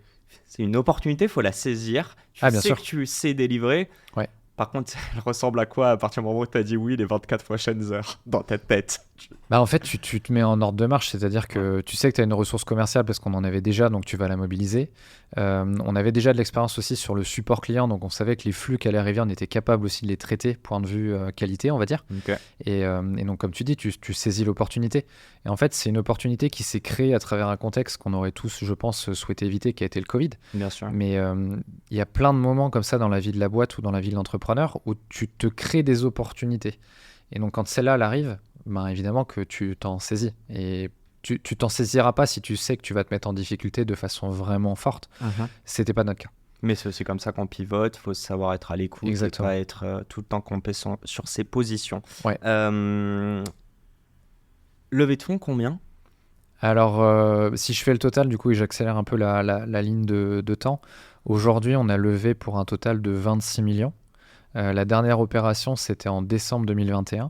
une opportunité, il faut la saisir. Tu sais que tu sais délivrer. Ouais. Par contre, elle ressemble à quoi à partir du moment où tu as dit oui les 24 prochaines heures dans ta tête? En fait, tu te mets en ordre de marche, c'est-à-dire que tu sais que tu as une ressource commerciale parce qu'on en avait déjà, donc tu vas la mobiliser. On avait déjà de l'expérience aussi sur le support client, donc on savait que les flux qui allaient arriver, on était capable aussi de les traiter, point de vue qualité, on va dire. Okay. Et donc, comme tu dis, tu saisis l'opportunité. Et en fait, c'est une opportunité qui s'est créée à travers un contexte qu'on aurait tous, je pense, souhaité éviter, qui a été le Covid. Bien sûr. Mais il y a plein de moments comme ça dans la vie de la boîte ou dans la vie de l'entrepreneur où tu te crées des opportunités. Et donc, quand celle-là elle arrive, évidemment que tu t'en saisis. Et tu t'en saisiras pas si tu sais que tu vas te mettre en difficulté de façon vraiment forte. C'était pas notre cas. Mais c'est aussi comme ça qu'on pivote, il faut savoir être à l'écoute. Exactement. Et pas être tout le temps compétent sur ses positions. Ouais. Levée de fonds, combien ? Alors, si je fais le total, du coup, et j'accélère un peu la ligne de temps, aujourd'hui, on a levé pour un total de 26 millions. La dernière opération, c'était en décembre 2021.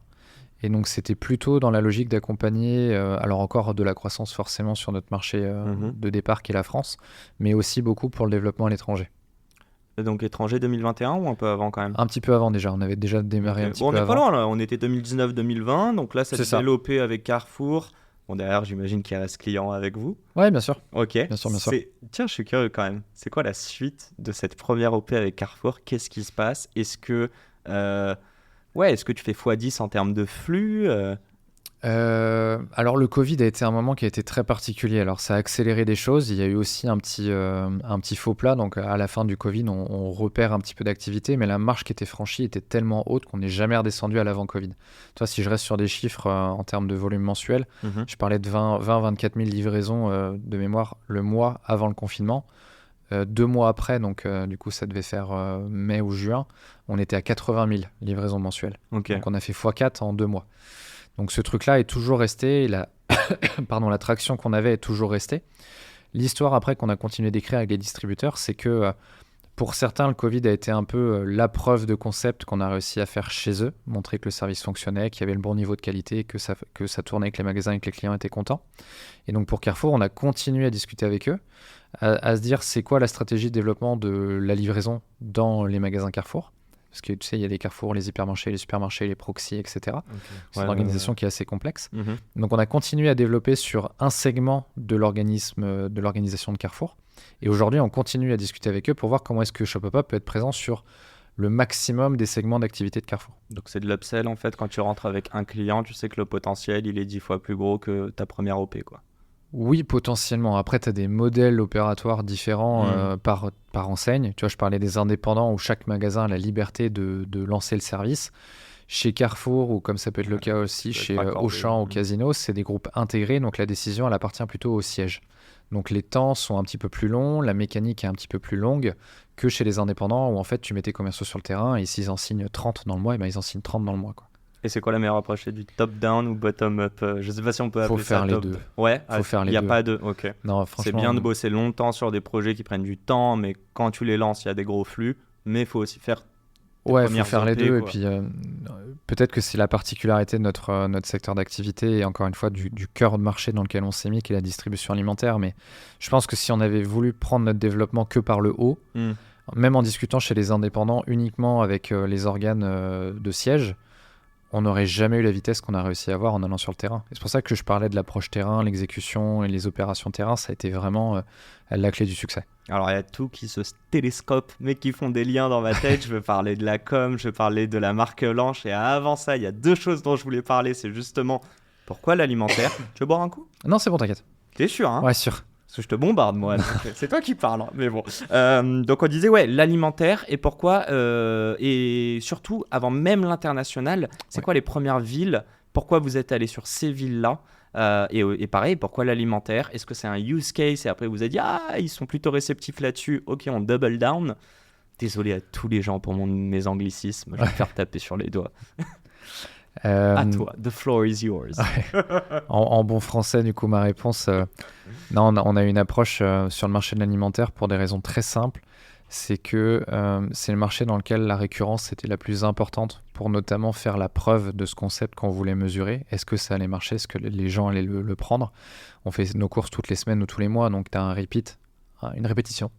Et donc, c'était plutôt dans la logique d'accompagner, alors encore de la croissance forcément sur notre marché de départ qui est la France, mais aussi beaucoup pour le développement à l'étranger. Donc étranger 2021 ou un peu avant quand même ? Un petit peu avant déjà, on avait déjà démarré un petit peu avant. On n'est pas loin là, on était 2019-2020, donc là ça s'est développé avec Carrefour. Bon derrière j'imagine qu'il reste client avec vous. Ouais bien sûr. Ok. Bien sûr. Tiens je suis curieux quand même, c'est quoi la suite de cette première OP avec Carrefour ? Qu'est-ce qui se passe ? Est-ce que tu fais x10 en termes de flux ? Alors le Covid a été un moment qui a été très particulier. Alors ça a accéléré des choses. Il y a eu aussi un petit faux plat. Donc à la fin du Covid, on repère un petit peu d'activité, mais la marche qui était franchie était tellement haute qu'on n'est jamais redescendu à l'avant Covid. Toi, si je reste sur des chiffres en termes de volume mensuel, je parlais de 20-24 000 livraisons de mémoire le mois avant le confinement. 2 mois après, donc du coup ça devait faire mai ou juin, on était à 80 000 livraisons mensuelles. Okay. Donc on a fait x4 en 2 mois. Donc ce truc-là est toujours resté, la traction qu'on avait est toujours restée. L'histoire après qu'on a continué d'écrire avec les distributeurs, c'est que pour certains, le Covid a été un peu la preuve de concept qu'on a réussi à faire chez eux, montrer que le service fonctionnait, qu'il y avait le bon niveau de qualité, que ça tournait avec les magasins et que les clients étaient contents. Et donc pour Carrefour, on a continué à discuter avec eux, à se dire c'est quoi la stratégie de développement de la livraison dans les magasins Carrefour. Parce que tu sais, il y a les Carrefour, les hypermarchés, les supermarchés, les proxys, etc. Okay. C'est une organisation qui est assez complexe. Donc on a continué à développer sur un segment de l'organisation de Carrefour. Et aujourd'hui, on continue à discuter avec eux pour voir comment est-ce que Shopopop peut être présent sur le maximum des segments d'activité de Carrefour. Donc c'est de l'upsell en fait. Quand tu rentres avec un client, tu sais que le potentiel, il est 10 fois plus gros que ta première OP, quoi. Oui, potentiellement. Après, tu as des modèles opératoires différents par enseigne. Tu vois, je parlais des indépendants où chaque magasin a la liberté de lancer le service. Chez Carrefour, ou comme ça peut être le cas aussi chez Auchan ou Casino, c'est des groupes intégrés, donc la décision, elle appartient plutôt au siège. Donc les temps sont un petit peu plus longs, la mécanique est un petit peu plus longue que chez les indépendants où en fait tu mets tes commerciaux sur le terrain et s'ils en signent 30 dans le mois, et ben ils en signent 30 dans le mois, quoi. Et c'est quoi la meilleure approche? C'est du top-down ou bottom-up? Je sais pas si on peut appeler ça top. Faut faire les deux. Ouais, faut faire les deux. Il n'y a pas de... Ok. Non, franchement, c'est bien de bosser longtemps sur des projets qui prennent du temps, mais quand tu les lances, il y a des gros flux. Mais il faut aussi faire... Ouais, il faut faire les deux. Quoi. Et puis, peut-être que c'est la particularité de notre secteur d'activité et encore une fois du cœur de marché dans lequel on s'est mis, qui est la distribution alimentaire. Mais je pense que si on avait voulu prendre notre développement que par le haut, même en discutant chez les indépendants uniquement avec les organes de siège, on n'aurait jamais eu la vitesse qu'on a réussi à avoir en allant sur le terrain. Et c'est pour ça que je parlais de l'approche terrain, l'exécution et les opérations terrain, ça a été vraiment la clé du succès. Alors il y a tout qui se télescope, mais qui font des liens dans ma tête. Je veux parler de la com, je veux parler de la marque blanche. Et avant ça, il y a deux choses dont je voulais parler. C'est justement pourquoi l'alimentaire. Tu veux boire un coup? Non, c'est bon, t'inquiète. T'es sûr, hein? Ouais, sûr. Parce que je te bombarde, moi. C'est toi qui parles, hein. Mais bon. Donc on disait, ouais, l'alimentaire et pourquoi, et surtout, avant même l'international, c'est quoi les premières villes? Pourquoi vous êtes allé sur ces villes-là? Et pareil, pourquoi l'alimentaire? Est-ce que c'est un use case? Et après, vous avez dit, ils sont plutôt réceptifs là-dessus. Ok, on double down. Désolé à tous les gens pour mes anglicismes. Je vais me faire taper sur les doigts. À toi, the floor is yours. En bon français, du coup, ma réponse, non, on a une approche sur le marché de l'alimentaire pour des raisons très simples. C'est que c'est le marché dans lequel la récurrence était la plus importante pour notamment faire la preuve de ce concept qu'on voulait mesurer. Est-ce que ça allait marcher? Est-ce que les gens allaient le prendre? On fait nos courses toutes les semaines ou tous les mois, donc tu as un repeat, une répétition.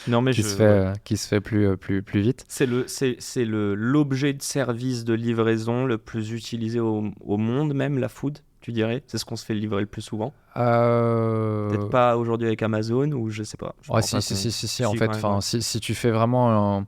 Non, mais qui se fait plus vite. C'est l'objet de service de livraison le plus utilisé au monde, même la food, tu dirais? C'est ce qu'on se fait livrer le plus souvent? Peut-être pas aujourd'hui avec Amazon ou je sais pas. Si, en fait, si tu fais vraiment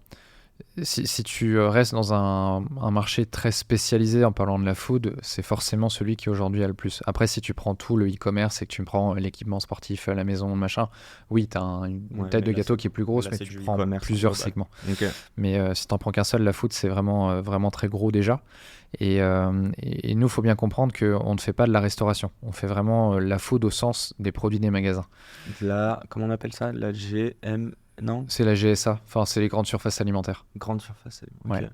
si tu restes dans un marché très spécialisé en parlant de la food, c'est forcément celui qui aujourd'hui a le plus. Après, si tu prends tout le e-commerce et que tu prends l'équipement sportif à la maison, machin, oui, tu as une taille de gâteau qui est plus grosse, mais tu prends plusieurs segments. Okay. Mais si tu n'en prends qu'un seul, la food, c'est vraiment très gros déjà. Et nous, il faut bien comprendre qu'on ne fait pas de la restauration. On fait vraiment la food au sens des produits des magasins. Comment on appelle ça? La GM... Non, c'est la GSA, enfin c'est les grandes surfaces alimentaires. Grandes surfaces alimentaires.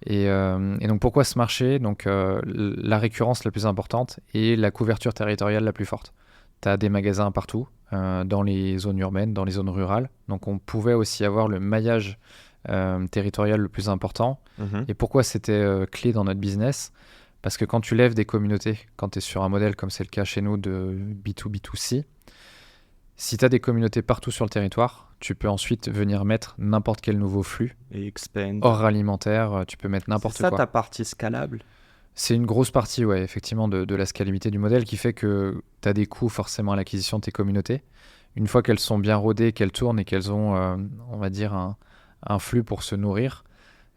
Ouais. Et donc pourquoi ce marché? Donc la récurrence la plus importante et la couverture territoriale la plus forte. Tu as des magasins partout, dans les zones urbaines, dans les zones rurales. Donc on pouvait aussi avoir le maillage territorial le plus important. Et pourquoi c'était clé dans notre business? Parce que quand tu lèves des communautés, quand tu es sur un modèle comme c'est le cas chez nous de B2B2C, si tu as des communautés partout sur le territoire, tu peux ensuite venir mettre n'importe quel nouveau flux. Et expand. Hors alimentaire, tu peux mettre n'importe quoi. C'est ça ta partie scalable? C'est une grosse partie, ouais, effectivement, de la scalabilité du modèle qui fait que tu as des coûts forcément à l'acquisition de tes communautés. Une fois qu'elles sont bien rodées, qu'elles tournent et qu'elles ont, on va dire, un flux pour se nourrir,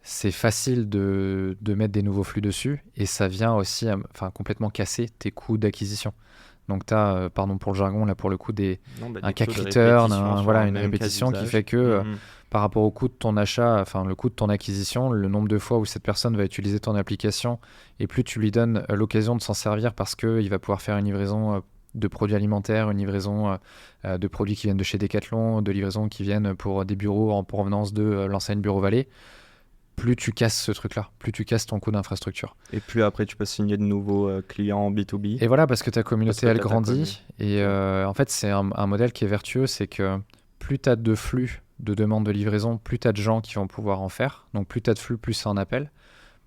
c'est facile de mettre des nouveaux flux dessus et ça vient aussi complètement casser tes coûts d'acquisition. Donc tu as, pardon pour le jargon, là pour le coup, un CAC return, une répétition qui fait que par rapport au coût de ton achat, le coût de ton acquisition, le nombre de fois où cette personne va utiliser ton application et plus tu lui donnes l'occasion de s'en servir parce qu'il va pouvoir faire une livraison de produits alimentaires, une livraison de produits qui viennent de chez Decathlon, de livraisons qui viennent pour des bureaux en provenance de l'enseigne Bureau Vallée. plus tu casses ce truc-là, plus tu casses ton coût d'infrastructure. Et plus après, tu peux signer de nouveaux clients en B2B. Et voilà, parce que ta communauté, elle t'as ta grandit. Et en fait, c'est un modèle qui est vertueux, c'est que plus tu as de flux de demandes de livraison, plus tu as de gens qui vont pouvoir en faire. Donc plus tu as de flux, plus c'est en appel.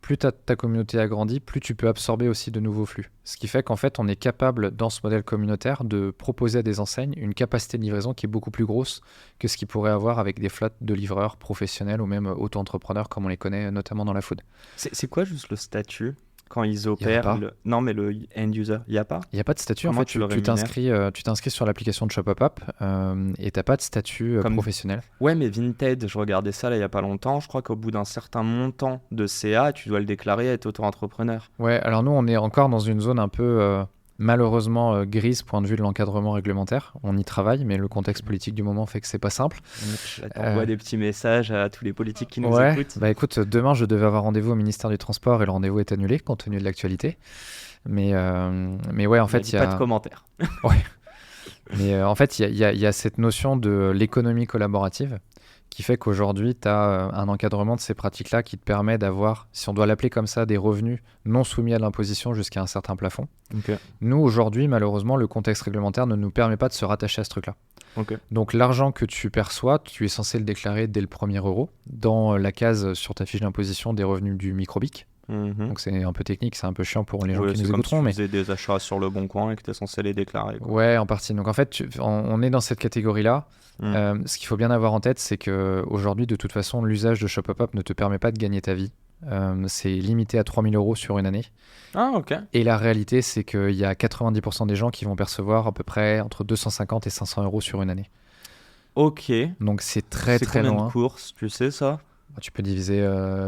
Plus ta communauté agrandit, plus tu peux absorber aussi de nouveaux flux. Ce qui fait qu'en fait, on est capable, dans ce modèle communautaire, de proposer à des enseignes une capacité de livraison qui est beaucoup plus grosse que ce qu'ils pourraient avoir avec des flottes de livreurs professionnels ou même auto-entrepreneurs comme on les connaît notamment dans la food. C'est quoi juste le statut quand ils Y a opèrent pas. Non, mais le end user, il n'y a pas? Il n'y a pas de statut. Comment En fait, tu le tu t'inscris sur l'application de Shopapop et tu n'as pas de statut Comme- professionnel. Ouais, mais Vinted, je regardais ça là il n'y a pas longtemps. Je crois qu'au bout d'un certain montant de CA, tu dois le déclarer à être auto-entrepreneur. Ouais, alors nous, on est encore dans une zone un peu malheureusement grise, point de vue de l'encadrement réglementaire. On y travaille, mais le contexte politique du moment fait que c'est pas simple. Je t'envoie des petits messages à tous les politiques qui nous Ouais, écoutent. bah écoute, demain je devais avoir rendez-vous au ministère du Transport et le rendez-vous est annulé compte tenu de l'actualité. Mais ouais, en fait, il y pas a, de commentaires. en fait, il y a cette notion de l'économie collaborative qui fait qu'aujourd'hui, tu as un encadrement de ces pratiques-là qui te permet d'avoir, si on doit l'appeler comme ça, des revenus non soumis à l'imposition jusqu'à un certain plafond. Ok. Nous, aujourd'hui, malheureusement, le contexte réglementaire ne nous permet pas de se rattacher à ce truc-là. Ok. Donc l'argent que tu perçois, tu es censé le déclarer dès le premier euro dans la case sur ta fiche d'imposition des revenus du microbic. Mhm. Donc c'est un peu technique, c'est un peu chiant pour les gens Ouais, qui c'est nous comme écouteront. si tu Mais faisais des achats sur le bon coin et que tu es censé les déclarer, quoi. ouais, en partie. Donc en fait, on est dans cette catégorie-là. Ce qu'il faut bien avoir en tête, c'est qu'aujourd'hui, de toute façon, l'usage de Shopapop ne te permet pas de gagner ta vie. C'est limité à 3 000 euros sur une année. Ah, ok. Et la réalité, c'est qu'il y a 90% des gens qui vont percevoir à peu près entre 250 et 500 euros sur une année. Ok. Donc c'est très C'est très combien loin. de courses, tu sais ça? Tu peux diviser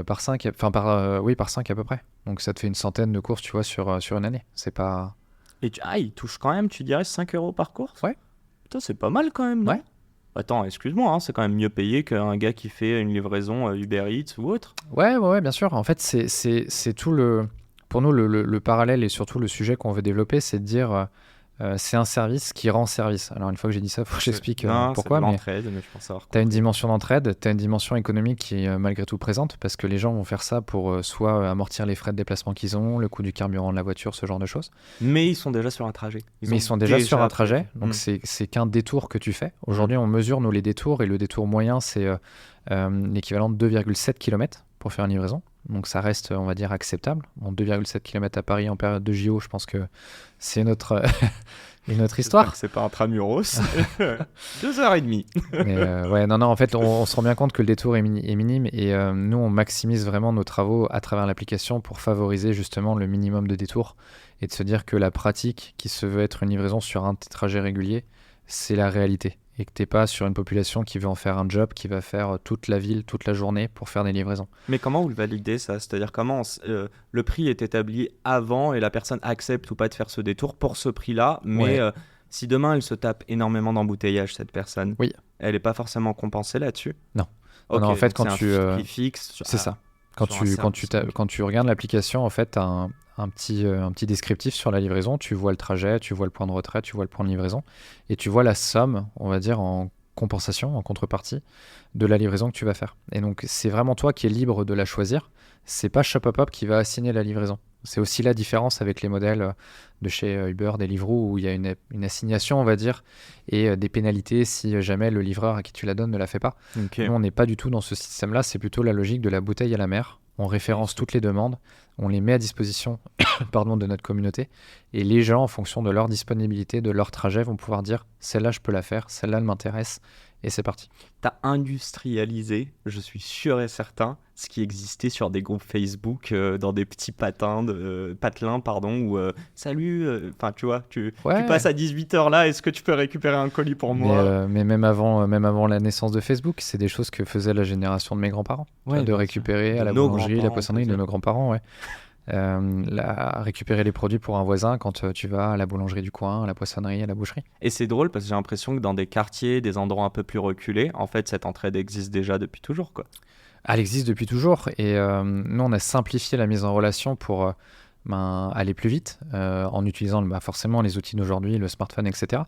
par 5, enfin par 5 à peu près. Donc ça te fait une centaine de courses, tu vois, sur une année. C'est pas... Et il touche quand même, tu dirais, 5 euros par course? Ouais. Putain, c'est pas mal quand même, non? Ouais. Attends, excuse-moi, hein, c'est quand même mieux payé qu'un gars qui fait une livraison Uber Eats ou autre. Ouais, bien sûr. En fait, c'est tout le... Pour nous, le parallèle et surtout le sujet qu'on veut développer, c'est de dire c'est un service qui rend service. Alors une fois que j'ai dit ça, il faut que j'explique Non, pourquoi. c'est de Mais l'entraide, mais je pense savoir tu as une dimension d'entraide, tu as une dimension économique qui est malgré tout présente parce que les gens vont faire ça pour soit amortir les frais de déplacement qu'ils ont, le coût du carburant de la voiture, ce genre de choses. Mais ils sont déjà sur un trajet. Mais ils sont déjà sur un trajet, donc Mm. c'est qu'un détour que tu fais. Aujourd'hui, on mesure nous les détours et le détour moyen, c'est l'équivalent de 2,7 km pour faire une livraison. Donc ça reste, on va dire, acceptable. Bon, 2,7 km à Paris en période de JO, je pense que c'est une autre histoire. C'est pas intramuros. 2h30. Mais ouais, non, en fait, on se rend bien compte que le détour est minime et nous, on maximise vraiment nos travaux à travers l'application pour favoriser justement le minimum de détours et de se dire que la pratique qui se veut être une livraison sur un trajet régulier, c'est la réalité et que t'es pas sur une population qui veut en faire un job, qui va faire toute la ville, toute la journée pour faire des livraisons. Mais comment vous le validez ça? C'est-à-dire comment le prix est établi avant et la personne accepte ou pas de faire ce détour pour ce prix-là, mais Ouais. si demain elle se tape énormément d'embouteillage, cette personne, Oui. elle n'est pas forcément compensée là-dessus? Non. Ok, Non, en fait, donc quand c'est tu, un prix fixe. C'est ça. Quand sur un service, ok. quand tu regardes l'application, en fait, tu as un petit descriptif sur la livraison. Tu vois le trajet, tu vois le point de retrait, tu vois le point de livraison. Et tu vois la somme, on va dire, en compensation, en contrepartie, de la livraison que tu vas faire. Et donc, c'est vraiment toi qui es libre de la choisir. C'est pas Shopapop qui va assigner la livraison. C'est aussi la différence avec les modèles de chez Uber, Deliveroo, où il y a une assignation, on va dire, et des pénalités si jamais le livreur à qui tu la donnes ne la fait pas. Ok. Nous, on n'est pas du tout dans ce système-là, c'est plutôt la logique de la bouteille à la mer. On référence toutes les demandes, on les met à disposition de notre communauté, et les gens, en fonction de leur disponibilité, de leur trajet, vont pouvoir dire « celle-là, je peux la faire, celle-là, elle m'intéresse », et c'est parti. T'as industrialisé, je suis sûr et certain, ce qui existait sur des groupes Facebook, dans des petits patelins, où salut, enfin tu vois, tu passes à 18h là, est-ce que tu peux récupérer un colis pour moi? Mais même avant la naissance de Facebook, c'est des choses que faisait la génération de mes grands-parents. Ouais, de récupérer à la nos boulangerie, la grands-parents, poissonnerie, de peut-être. nos grands-parents, ouais. Récupérer les produits pour un voisin quand tu vas à la boulangerie du coin, à la poissonnerie, à la boucherie. Et c'est drôle parce que j'ai l'impression que dans des quartiers, des endroits un peu plus reculés, en fait cette entraide existe déjà depuis toujours, quoi. Elle existe depuis toujours et nous on a simplifié la mise en relation pour aller plus vite en utilisant forcément les outils d'aujourd'hui, le smartphone, etc.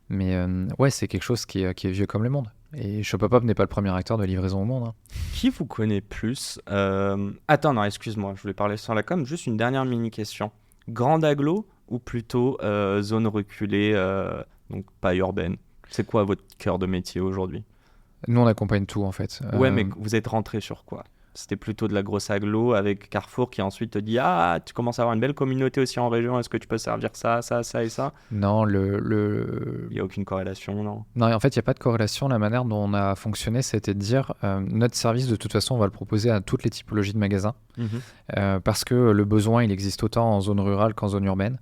Mais ouais, c'est quelque chose qui est vieux comme le monde. Et Shopopop n'est pas le premier acteur de livraison au monde, hein. Qui vous connaît plus Attends, non, excuse-moi, je voulais parler sur la com. Juste une dernière mini-question. Grande agglo ou plutôt zone reculée, donc pas urbaine? C'est quoi votre cœur de métier aujourd'hui? Nous, on accompagne tout, en fait. Ouais, mais vous êtes rentré sur quoi? C'était plutôt de la grosse agglo avec Carrefour qui ensuite te dit ah, tu commences à avoir une belle communauté aussi en région, est-ce que tu peux servir ça, ça, ça et ça? Non, Il n'y a aucune corrélation, non? non, en fait, il n'y a pas de corrélation. La manière dont on a fonctionné, c'était de dire notre service, de toute façon, on va le proposer à toutes les typologies de magasins parce que le besoin, il existe autant en zone rurale qu'en zone urbaine.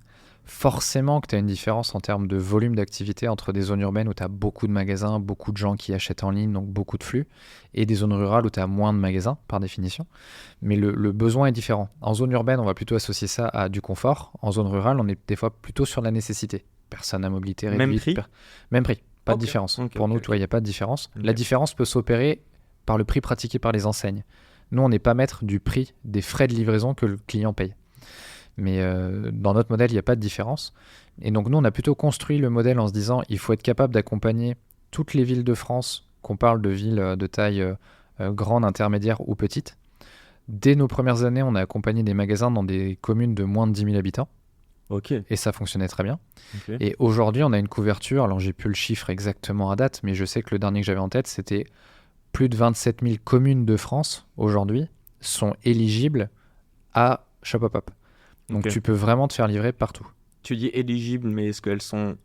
Forcément que tu as une différence en termes de volume d'activité entre des zones urbaines où tu as beaucoup de magasins, beaucoup de gens qui achètent en ligne, donc beaucoup de flux, et des zones rurales où tu as moins de magasins, par définition. Mais le besoin est différent. En zone urbaine, on va plutôt associer ça à du confort. En zone rurale, on est des fois plutôt sur la nécessité. Personne à mobilité réduite. Même prix Même prix, pas de Ok. différence. Ok, Pour ok, nous, ok. tu vois, il n'y a pas de différence. Ok. La différence peut s'opérer par le prix pratiqué par les enseignes. Nous, on n'est pas maître du prix des frais de livraison que le client paye. Mais dans notre modèle, il n'y a pas de différence. Et donc, nous, on a plutôt construit le modèle en se disant il faut être capable d'accompagner toutes les villes de France, qu'on parle de villes de taille grande, intermédiaire ou petite. Dès nos premières années, on a accompagné des magasins dans des communes de moins de 10 000 habitants. Ok. Et ça fonctionnait très bien. Ok. Et aujourd'hui, on a une couverture. Alors, j'ai plus le chiffre exactement à date, mais je sais que le dernier que j'avais en tête, c'était plus de 27 000 communes de France, aujourd'hui, sont éligibles à Shopopop. Donc, Ok. tu peux vraiment te faire livrer partout. Tu dis éligible, mais est-ce qu'elles sont...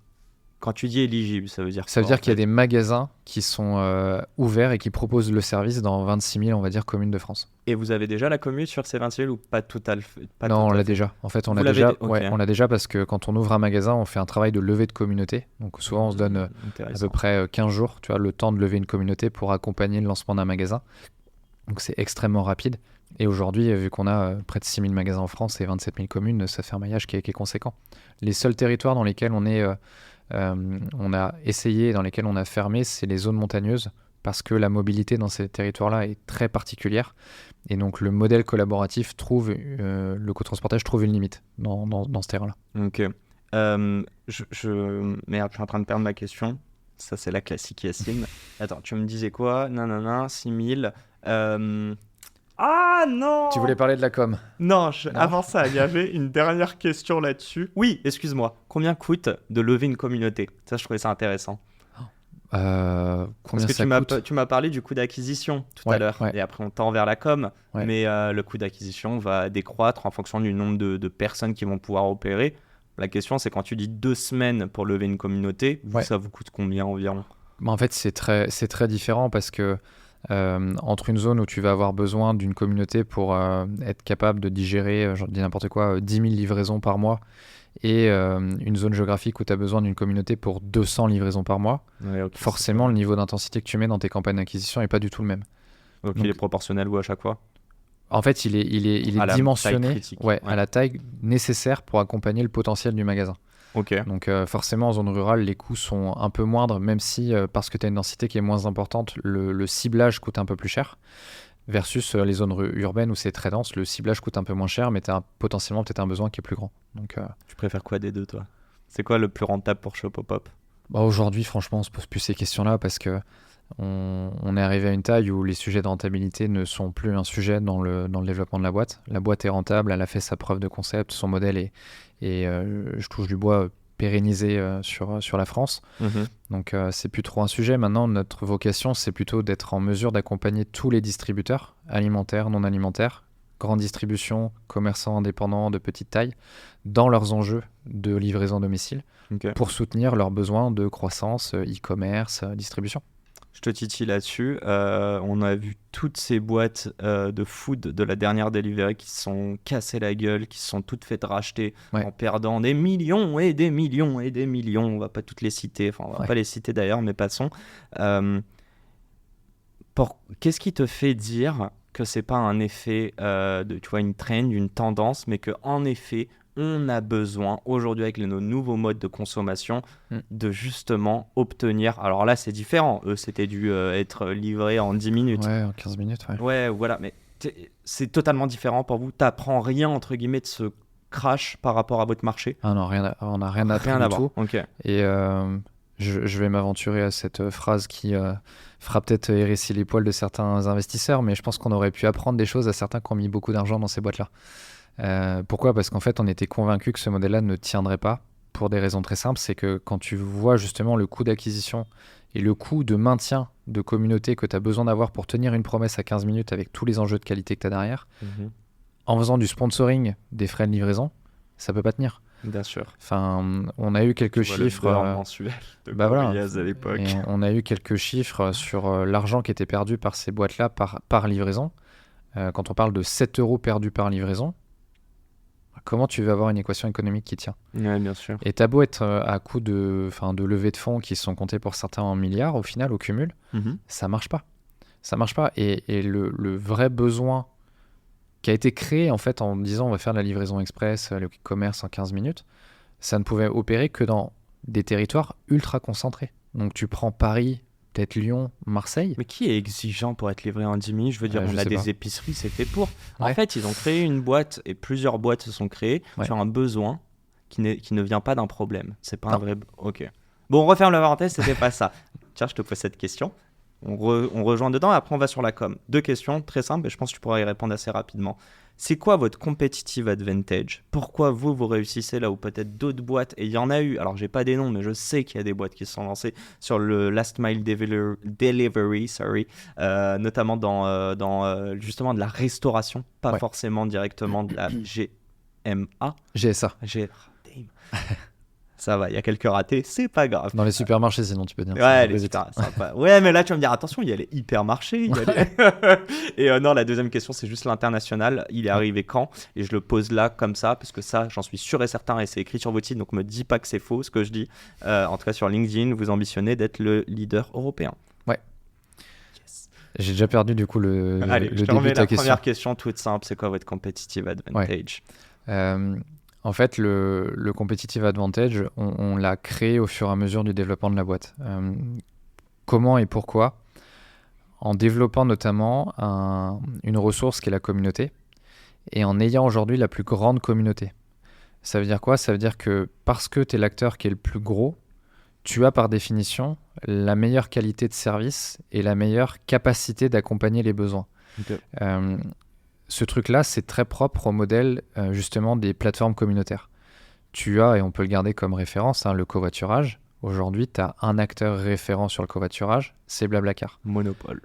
Quand tu dis éligible, ça veut dire Ça veut quoi, dire en qu'il y a fait des magasins qui sont ouverts et qui proposent le service dans 26 000, on va dire, communes de France. Et vous avez déjà la commune sur ces 26 000 ou pas tout à fait? Non, on l'a déjà. En fait, on Vous l'a l'avez déjà. ok. Ouais, on l'a déjà parce que quand on ouvre un magasin, on fait un travail de levée de communauté. Donc souvent, on se donne à Intéressant. peu près 15 jours, tu vois, le temps de lever une communauté pour accompagner le lancement d'un magasin. Donc c'est extrêmement rapide. Et aujourd'hui, vu qu'on a près de 6 000 magasins en France et 27 000 communes, ça fait un maillage qui est conséquent. Les seuls territoires dans lesquels on a essayé et dans lesquels on a fermé, c'est les zones montagneuses parce que la mobilité dans ces territoires-là est très particulière. Et donc le modèle collaboratif le cotransportage trouve une limite dans ce terrain-là. Ok. Merde, je suis en train de perdre ma question. Ça, c'est la classique Yacine. Attends, tu me disais quoi? Nanana, 6 000. Ah non! Tu voulais parler de la com? Non, Non. avant ça, il y avait une dernière question là-dessus. Oui, excuse-moi. Combien coûte de lever une communauté? Ça, je trouvais ça intéressant. Combien Parce que ça coûte? tu m'as parlé du coût d'acquisition tout à Ouais, l'heure. ouais. Et après, on tend vers la com. Ouais. Mais le coût d'acquisition va décroître en fonction du nombre de personnes qui vont pouvoir opérer. La question, c'est quand tu dis 2 semaines pour lever une communauté, Ouais. ça vous coûte combien environ? En fait, c'est très différent parce que entre une zone où tu vas avoir besoin d'une communauté pour être capable de digérer, je dis n'importe quoi, 10 000 livraisons par mois et une zone géographique où tu as besoin d'une communauté pour 200 livraisons par mois, Ouais, ok, forcément, le niveau d'intensité que tu mets dans tes campagnes d'acquisition n'est pas du tout le même. Ok, Donc- il est proportionnel ou à chaque fois? En fait, il est À la dimensionné taille critique. ouais, Ouais. à la taille nécessaire pour accompagner le potentiel du magasin. Ok. Donc forcément, en zone rurale, les coûts sont un peu moindres, même si, parce que tu as une densité qui est moins importante, le ciblage coûte un peu plus cher. Versus les zones urbaines où c'est très dense, le ciblage coûte un peu moins cher, mais tu as potentiellement peut-être un besoin qui est plus grand. Donc Tu préfères quoi des deux, toi? C'est quoi le plus rentable pour Shopopop? aujourd'hui, franchement, on se pose plus ces questions-là parce que on est arrivé à une taille où les sujets de rentabilité ne sont plus un sujet dans le développement de la boîte. La boîte est rentable, elle a fait sa preuve de concept, son modèle est je touche du bois, pérennisé sur la France. Donc c'est plus trop un sujet. Maintenant, notre vocation, c'est plutôt d'être en mesure d'accompagner tous les distributeurs, alimentaires, non alimentaires, grande distribution, commerçants indépendants de petite taille, dans leurs enjeux de livraison à domicile, Ok. pour soutenir leurs besoins de croissance, e-commerce, distribution. Je te titille là-dessus. On a vu toutes ces boîtes de food de la dernière Delivery qui se sont cassées la gueule, qui se sont toutes faites racheter Ouais. en perdant des millions et des millions et des millions. On va pas toutes les citer, enfin on va Ouais. pas les citer d'ailleurs, mais passons. Qu'est-ce qui te fait dire que c'est pas un effet tu vois, une trend, une tendance, mais que en effet on a besoin aujourd'hui avec nos nouveaux modes de consommation de justement obtenir. Alors là c'est différent, eux c'était dû être livré en 10 minutes. Ouais, en 15 minutes, ouais. Ouais, voilà, mais c'est totalement différent pour vous. T'apprends rien entre guillemets de ce crash par rapport à votre marché. Ah non, on n'a rien appris Rien du à voir. tout. Ok. Et je vais m'aventurer à cette phrase qui fera peut-être hérisser les poils de certains investisseurs, mais je pense qu'on aurait pu apprendre des choses à certains qui ont mis beaucoup d'argent dans ces boîtes-là. Pourquoi ? Parce qu'en fait, on était convaincus que ce modèle-là ne tiendrait pas pour des raisons très simples. C'est que quand tu vois justement le coût d'acquisition et le coût de maintien de communauté que tu as besoin d'avoir pour tenir une promesse à 15 minutes avec tous les enjeux de qualité que tu as derrière, en faisant du sponsoring des frais de livraison, ça peut pas tenir. Bien sûr. Enfin, on a eu quelques chiffres. Mensuel de Voilà. à l'époque. Et on a eu quelques chiffres sur l'argent qui était perdu par ces boîtes-là par livraison. Quand on parle de 7 € perdus par livraison, comment tu veux avoir une équation économique qui tient ? Ouais, bien sûr. Et t'as beau être à coup de levée de fonds qui sont comptés pour certains en milliards, au final, au cumul, ça marche pas. Ça marche pas. Et le vrai besoin qui a été créé en fait en disant on va faire de la livraison express, le commerce en 15 minutes, ça ne pouvait opérer que dans des territoires ultra concentrés. Donc tu prends Paris, peut-être Lyon, Marseille. Mais qui est exigeant pour être livré en 10 minutes ? Je veux dire, on a des épiceries, c'est fait pour. Ouais. En fait, ils ont créé une boîte et plusieurs boîtes se sont créées sur un besoin qui ne vient pas d'un problème. C'est pas un vrai... Ok. Bon, on referme la parenthèse, c'était pas ça. Tiens, je te pose cette question. On rejoint dedans et après on va sur la com. 2 questions très simples et je pense que tu pourras y répondre assez rapidement. C'est quoi votre competitive advantage ? Pourquoi vous réussissez là où peut-être d'autres boîtes, et il y en a eu, alors j'ai pas des noms mais je sais qu'il y a des boîtes qui se sont lancées sur le last mile delivery, notamment dans justement de la restauration, pas forcément directement de la GSA. Ça va, il y a quelques ratés, c'est pas grave. Dans les supermarchés, sinon tu peux dire. Ouais, les sympa. Ouais, mais là tu vas me dire attention, il y a les hypermarchés. Et non, la deuxième question, c'est juste l'international. Il est arrivé quand ? Et je le pose là comme ça, parce que ça, j'en suis sûr et certain, et c'est écrit sur votre site, donc me dis pas que c'est faux ce que je dis. En tout cas, sur LinkedIn, vous ambitionnez d'être le leader européen. Ouais. Yes. J'ai déjà perdu du coup le début de ta question. La première question toute simple, c'est quoi votre competitive advantage ? En fait, le competitive advantage, on l'a créé au fur et à mesure du développement de la boîte. Comment et pourquoi ? En développant notamment une ressource qui est la communauté et en ayant aujourd'hui la plus grande communauté. Ça veut dire quoi ? Ça veut dire que parce que tu es l'acteur qui est le plus gros, tu as par définition la meilleure qualité de service et la meilleure capacité d'accompagner les besoins. Okay. Ce truc-là, c'est très propre au modèle justement des plateformes communautaires. Tu as, et on peut le garder comme référence, le covoiturage. Aujourd'hui, tu as un acteur référent sur le covoiturage, c'est Blablacar. Monopole.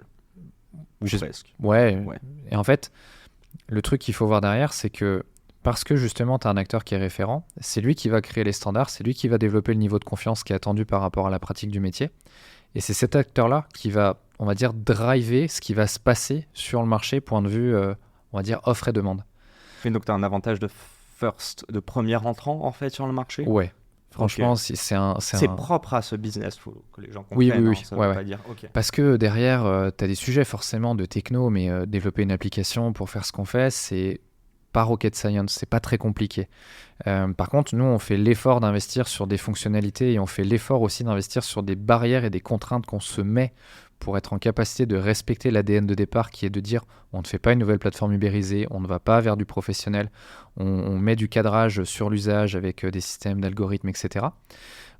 Ou presque. Ouais. Et en fait, le truc qu'il faut voir derrière, c'est que parce que justement, tu as un acteur qui est référent, c'est lui qui va créer les standards, c'est lui qui va développer le niveau de confiance qui est attendu par rapport à la pratique du métier. Et c'est cet acteur-là qui va, on va dire, driver ce qui va se passer sur le marché, point de vue... on va dire offre et demande. Et donc tu as un avantage de premier entrant en fait sur le marché ? Ouais. Franchement, okay. C'est propre à ce business, faut que les gens comprennent. Oui. Ouais. Dire, okay. Parce que derrière, tu as des sujets forcément de techno, mais développer une application pour faire ce qu'on fait, c'est pas rocket science, c'est pas très compliqué. Par contre, nous, on fait l'effort d'investir sur des fonctionnalités et on fait l'effort aussi d'investir sur des barrières et des contraintes qu'on se met pour être en capacité de respecter l'ADN de départ qui est de dire on ne fait pas une nouvelle plateforme ubérisée, on ne va pas vers du professionnel, on met du cadrage sur l'usage avec des systèmes d'algorithmes, etc.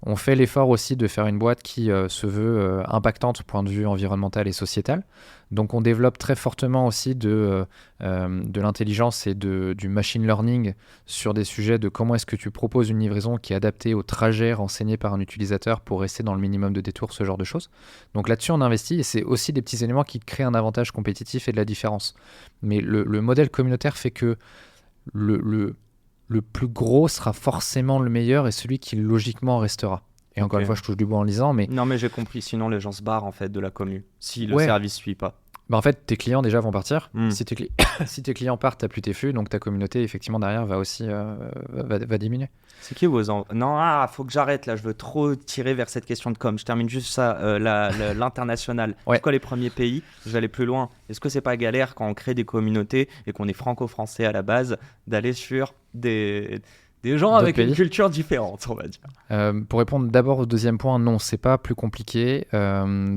On fait l'effort aussi de faire une boîte qui se veut impactante au point de vue environnemental et sociétal. Donc on développe très fortement aussi de l'intelligence et du machine learning sur des sujets de comment est-ce que tu proposes une livraison qui est adaptée au trajet renseigné par un utilisateur pour rester dans le minimum de détours, ce genre de choses. Donc là-dessus on investit et c'est aussi des petits éléments qui créent un avantage compétitif et de la différence. Mais le modèle communautaire fait que le plus gros sera forcément le meilleur et celui qui logiquement restera. Et encore une fois, je touche du bois en lisant, mais... Non, mais j'ai compris. Sinon, les gens se barrent en fait de la commu si le service suit pas. En fait, tes clients déjà vont partir. Si tes clients partent, t'as plus tes flux, donc ta communauté effectivement derrière va aussi va diminuer. C'est qui vos Non, faut que j'arrête là. Je veux trop tirer vers cette question de com. Je termine juste ça. L'international. C'est quoi les premiers pays ? Je vais aller plus loin. Est-ce que c'est pas galère quand on crée des communautés et qu'on est franco-français à la base d'aller sur des Des gens D'autres avec une pays. culture différente, on va dire. Pour répondre d'abord au deuxième point, non, c'est pas plus compliqué.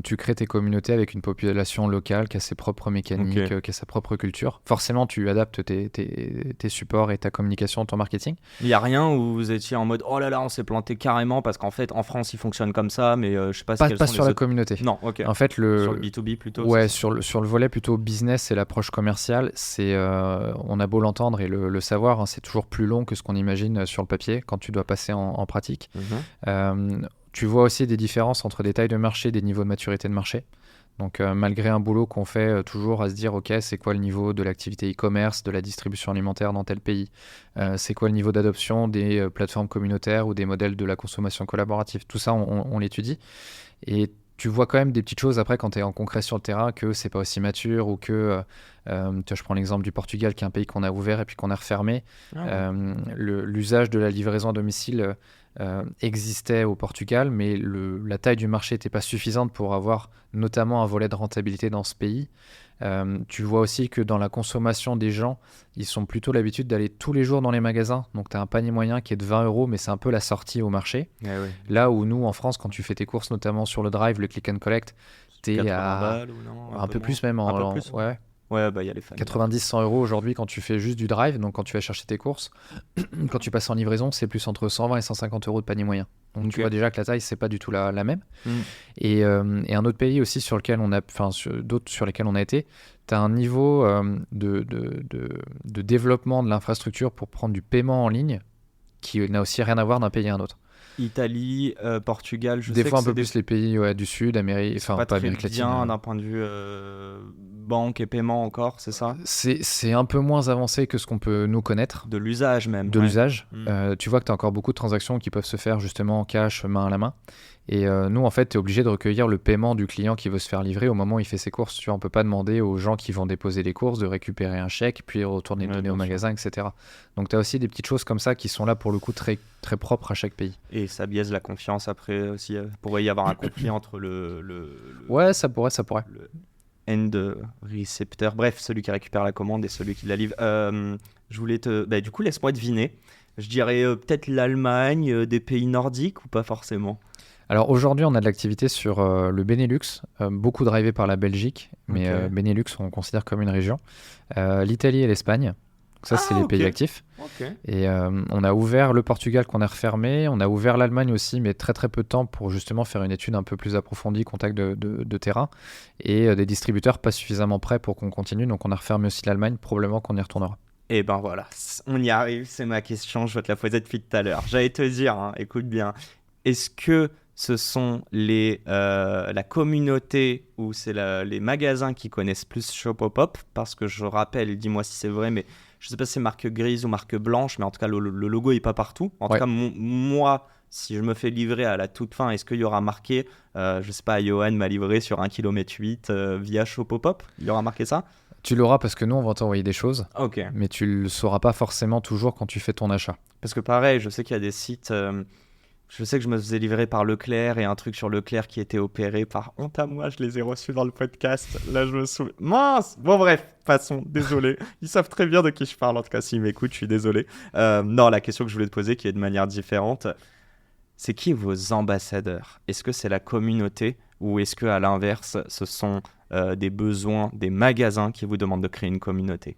Tu crées tes communautés avec une population locale qui a ses propres mécaniques, qui a sa propre culture. Forcément, tu adaptes tes supports et ta communication, ton marketing. Il n'y a rien où vous étiez en mode oh là là, on s'est planté carrément parce qu'en fait, en France, il fonctionne comme ça, mais je sais pas Pas, quels pas sont sur les la autres. communauté. Non, ok. En fait, Sur le B2B plutôt. ouais, c'est ça. sur le volet plutôt business et l'approche commerciale, on a beau l'entendre et le savoir, hein, c'est toujours plus long que ce qu'on imagine sur le papier quand tu dois passer en pratique. Tu vois aussi des différences entre des tailles de marché, des niveaux de maturité de marché. Donc malgré un boulot qu'on fait toujours à se dire ok, c'est quoi le niveau de l'activité e-commerce, de la distribution alimentaire dans tel pays, c'est quoi le niveau d'adoption des plateformes communautaires ou des modèles de la consommation collaborative, tout ça on l'étudie. Et tu vois quand même des petites choses après quand tu es en concret sur le terrain que c'est pas aussi mature ou que tu vois, je prends l'exemple du Portugal qui est un pays qu'on a ouvert et puis qu'on a refermé. L'usage de la livraison à domicile existait au Portugal, mais la taille du marché n'était pas suffisante pour avoir notamment un volet de rentabilité dans ce pays. Tu vois aussi que dans la consommation des gens, ils ont plutôt l'habitude d'aller tous les jours dans les magasins. Donc tu as un panier moyen qui est de 20 €, mais c'est un peu la sortie au marché. Là où nous, en France, quand tu fais tes courses, notamment sur le drive, le click and collect, t'es à balles, ou non, un peu plus même. Un peu plus, ouais. Ouais, bah il y a les familles. 90-100 € aujourd'hui quand tu fais juste du drive, donc quand tu vas chercher tes courses. Quand tu passes en livraison, c'est plus entre 120 et 150 € de panier moyen. Donc tu vois déjà que la taille, c'est pas du tout la même. Et un autre pays aussi sur lequel d'autres sur lesquels on a été, tu as un niveau de développement de l'infrastructure pour prendre du paiement en ligne qui n'a aussi rien à voir d'un pays à un autre. Italie, Portugal, des fois un peu plus les pays du Sud, Amérique, pas Amérique latine. Bien d'un point de vue banque et paiement encore, c'est ça ? C'est un peu moins avancé que ce qu'on peut nous connaître. De l'usage même. De l'usage. Tu vois que tu as encore beaucoup de transactions qui peuvent se faire justement en cash, main à la main. Et nous, en fait, tu es obligé de recueillir le paiement du client qui veut se faire livrer au moment où il fait ses courses. Tu vois, on ne peut pas demander aux gens qui vont déposer les courses de récupérer un chèque, puis retourner le donner au magasin, etc. Donc, tu as aussi des petites choses comme ça qui sont là, pour le coup, très, très propres à chaque pays. Et ça biaise la confiance après aussi. Pourrait y avoir un conflit entre Ouais, ça pourrait. Le end récepteur, bref, celui qui récupère la commande et celui qui la livre. Je voulais du coup, laisse-moi deviner. Je dirais peut-être l'Allemagne, des pays nordiques ou pas forcément ? Alors aujourd'hui, on a de l'activité sur le Benelux, beaucoup drivé par la Belgique, mais Benelux, on considère comme une région. L'Italie et l'Espagne, donc ça, c'est les pays actifs. Et on a ouvert le Portugal qu'on a refermé, on a ouvert l'Allemagne aussi, mais très très peu de temps pour justement faire une étude un peu plus approfondie, contact de terrain, et des distributeurs pas suffisamment prêts pour qu'on continue, donc on a refermé aussi l'Allemagne, probablement qu'on y retournera. Et ben voilà, on y arrive, c'est ma question, je vais te la poser depuis tout à l'heure. J'allais te dire, écoute bien, est-ce que ce sont la communauté ou c'est les magasins qui connaissent plus Shopopop? Parce que je rappelle, dis-moi si c'est vrai, mais je ne sais pas si c'est marque grise ou marque blanche, mais en tout cas, le logo n'est pas partout. En tout cas, moi, si je me fais livrer à la toute fin, est-ce qu'il y aura marqué, je ne sais pas, Johan m'a livré sur 1,8 km via Shopopop? Il y aura marqué ça? Tu l'auras parce que nous, on va t'envoyer des choses, mais tu ne le sauras pas forcément toujours quand tu fais ton achat. Parce que pareil, je sais qu'il y a des sites... je sais que je me faisais livrer par Leclerc et un truc sur Leclerc qui était opéré par honte à moi, je les ai reçus dans le podcast. Là, je me souviens. Mince! Bon, bref, passons, désolé. Ils savent très bien de qui je parle, en tout cas, s'ils m'écoutent, je suis désolé. Non, la question que je voulais te poser, qui est de manière différente, c'est qui vos ambassadeurs? Est-ce que c'est la communauté ou est-ce qu'à l'inverse, ce sont des besoins des magasins qui vous demandent de créer une communauté?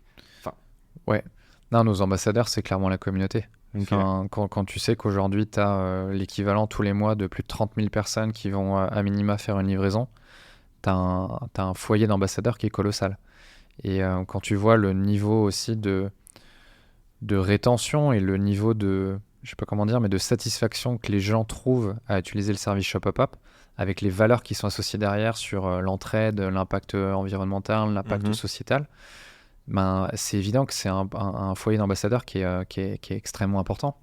Ouais. Non, nos ambassadeurs, c'est clairement la communauté. Enfin, quand tu sais qu'aujourd'hui, tu as l'équivalent tous les mois de plus de 30 000 personnes qui vont à minima faire une livraison, tu as un foyer d'ambassadeurs qui est colossal. Et quand tu vois le niveau aussi de rétention et le niveau de, je sais pas comment dire, mais de satisfaction que les gens trouvent à utiliser le service Shopopop, avec les valeurs qui sont associées derrière sur l'entraide, l'impact environnemental, l'impact sociétal, c'est évident que c'est un foyer d'ambassadeurs qui est extrêmement important.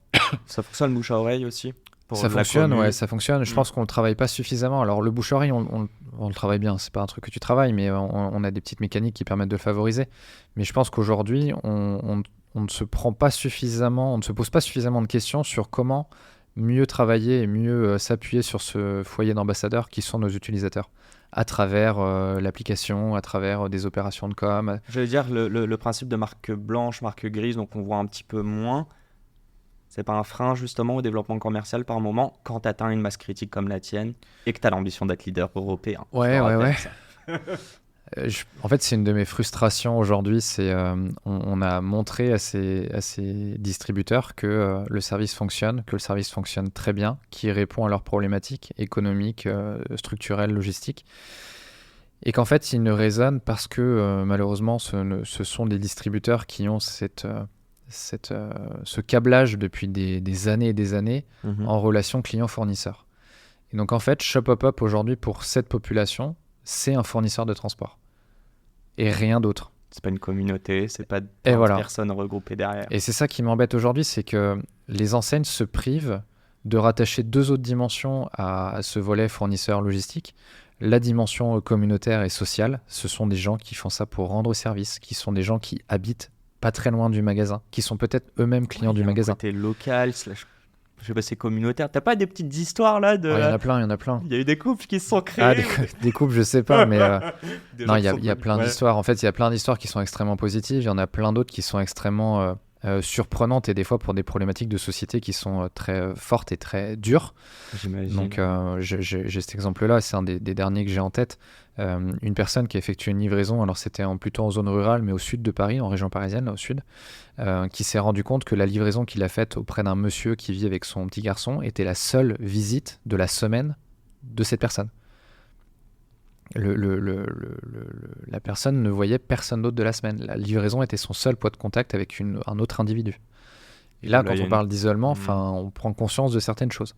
Ça fonctionne bouche à oreille aussi? Ça fonctionne, ça fonctionne. Je pense qu'on ne le travaille pas suffisamment. Alors le bouche à oreille, on le travaille bien. C'est pas un truc que tu travailles, mais on a des petites mécaniques qui permettent de le favoriser. Mais je pense qu'aujourd'hui, on ne se prend pas suffisamment, on ne se pose pas suffisamment de questions sur comment mieux travailler et mieux s'appuyer sur ce foyer d'ambassadeurs qui sont nos utilisateurs, à travers l'application, à travers des opérations de com. J'allais dire le principe de marque blanche, marque grise, donc on voit un petit peu moins. C'est pas un frein justement au développement commercial par moment quand tu atteins une masse critique comme la tienne et que tu as l'ambition d'être leader européen? Ouais. En fait, c'est une de mes frustrations aujourd'hui. On a montré à ces distributeurs que le service fonctionne, très bien, qu'il répond à leurs problématiques économiques, structurelles, logistiques. Et qu'en fait, il ne résonne parce que malheureusement, ce sont des distributeurs qui ont ce câblage depuis des années et des années en relation client-fournisseur. Et donc en fait, Shopopop aujourd'hui, pour cette population, c'est un fournisseur de transport. Et rien d'autre. C'est pas une communauté, c'est pas personnes regroupées derrière. Et c'est ça qui m'embête aujourd'hui, c'est que les enseignes se privent de rattacher 2 autres dimensions à ce volet fournisseur logistique. La dimension communautaire et sociale, ce sont des gens qui font ça pour rendre service, qui sont des gens qui habitent pas très loin du magasin, qui sont peut-être eux-mêmes clients du magasin. Côté local, je sais pas, c'est communautaire. T'as pas des petites histoires là de... Il y en a plein. Il y a eu des couples qui se sont créés. Des couples, je sais pas, mais non, il y a plein d'histoires. En fait, il y a plein d'histoires qui sont extrêmement positives. Il y en a plein d'autres qui sont extrêmement surprenantes et des fois pour des problématiques de société qui sont très fortes et très dures. J'imagine. Donc, j'ai cet exemple-là. C'est un des derniers que j'ai en tête. Une personne qui a effectué une livraison, alors c'était plutôt en zone rurale, mais au sud de Paris, en région parisienne, là, au sud, qui s'est rendu compte que la livraison qu'il a faite auprès d'un monsieur qui vit avec son petit garçon était la seule visite de la semaine de cette personne. La personne ne voyait personne d'autre de la semaine. La livraison était son seul point de contact avec un autre individu. Et là, quand on parle d'isolement, on prend conscience de certaines choses.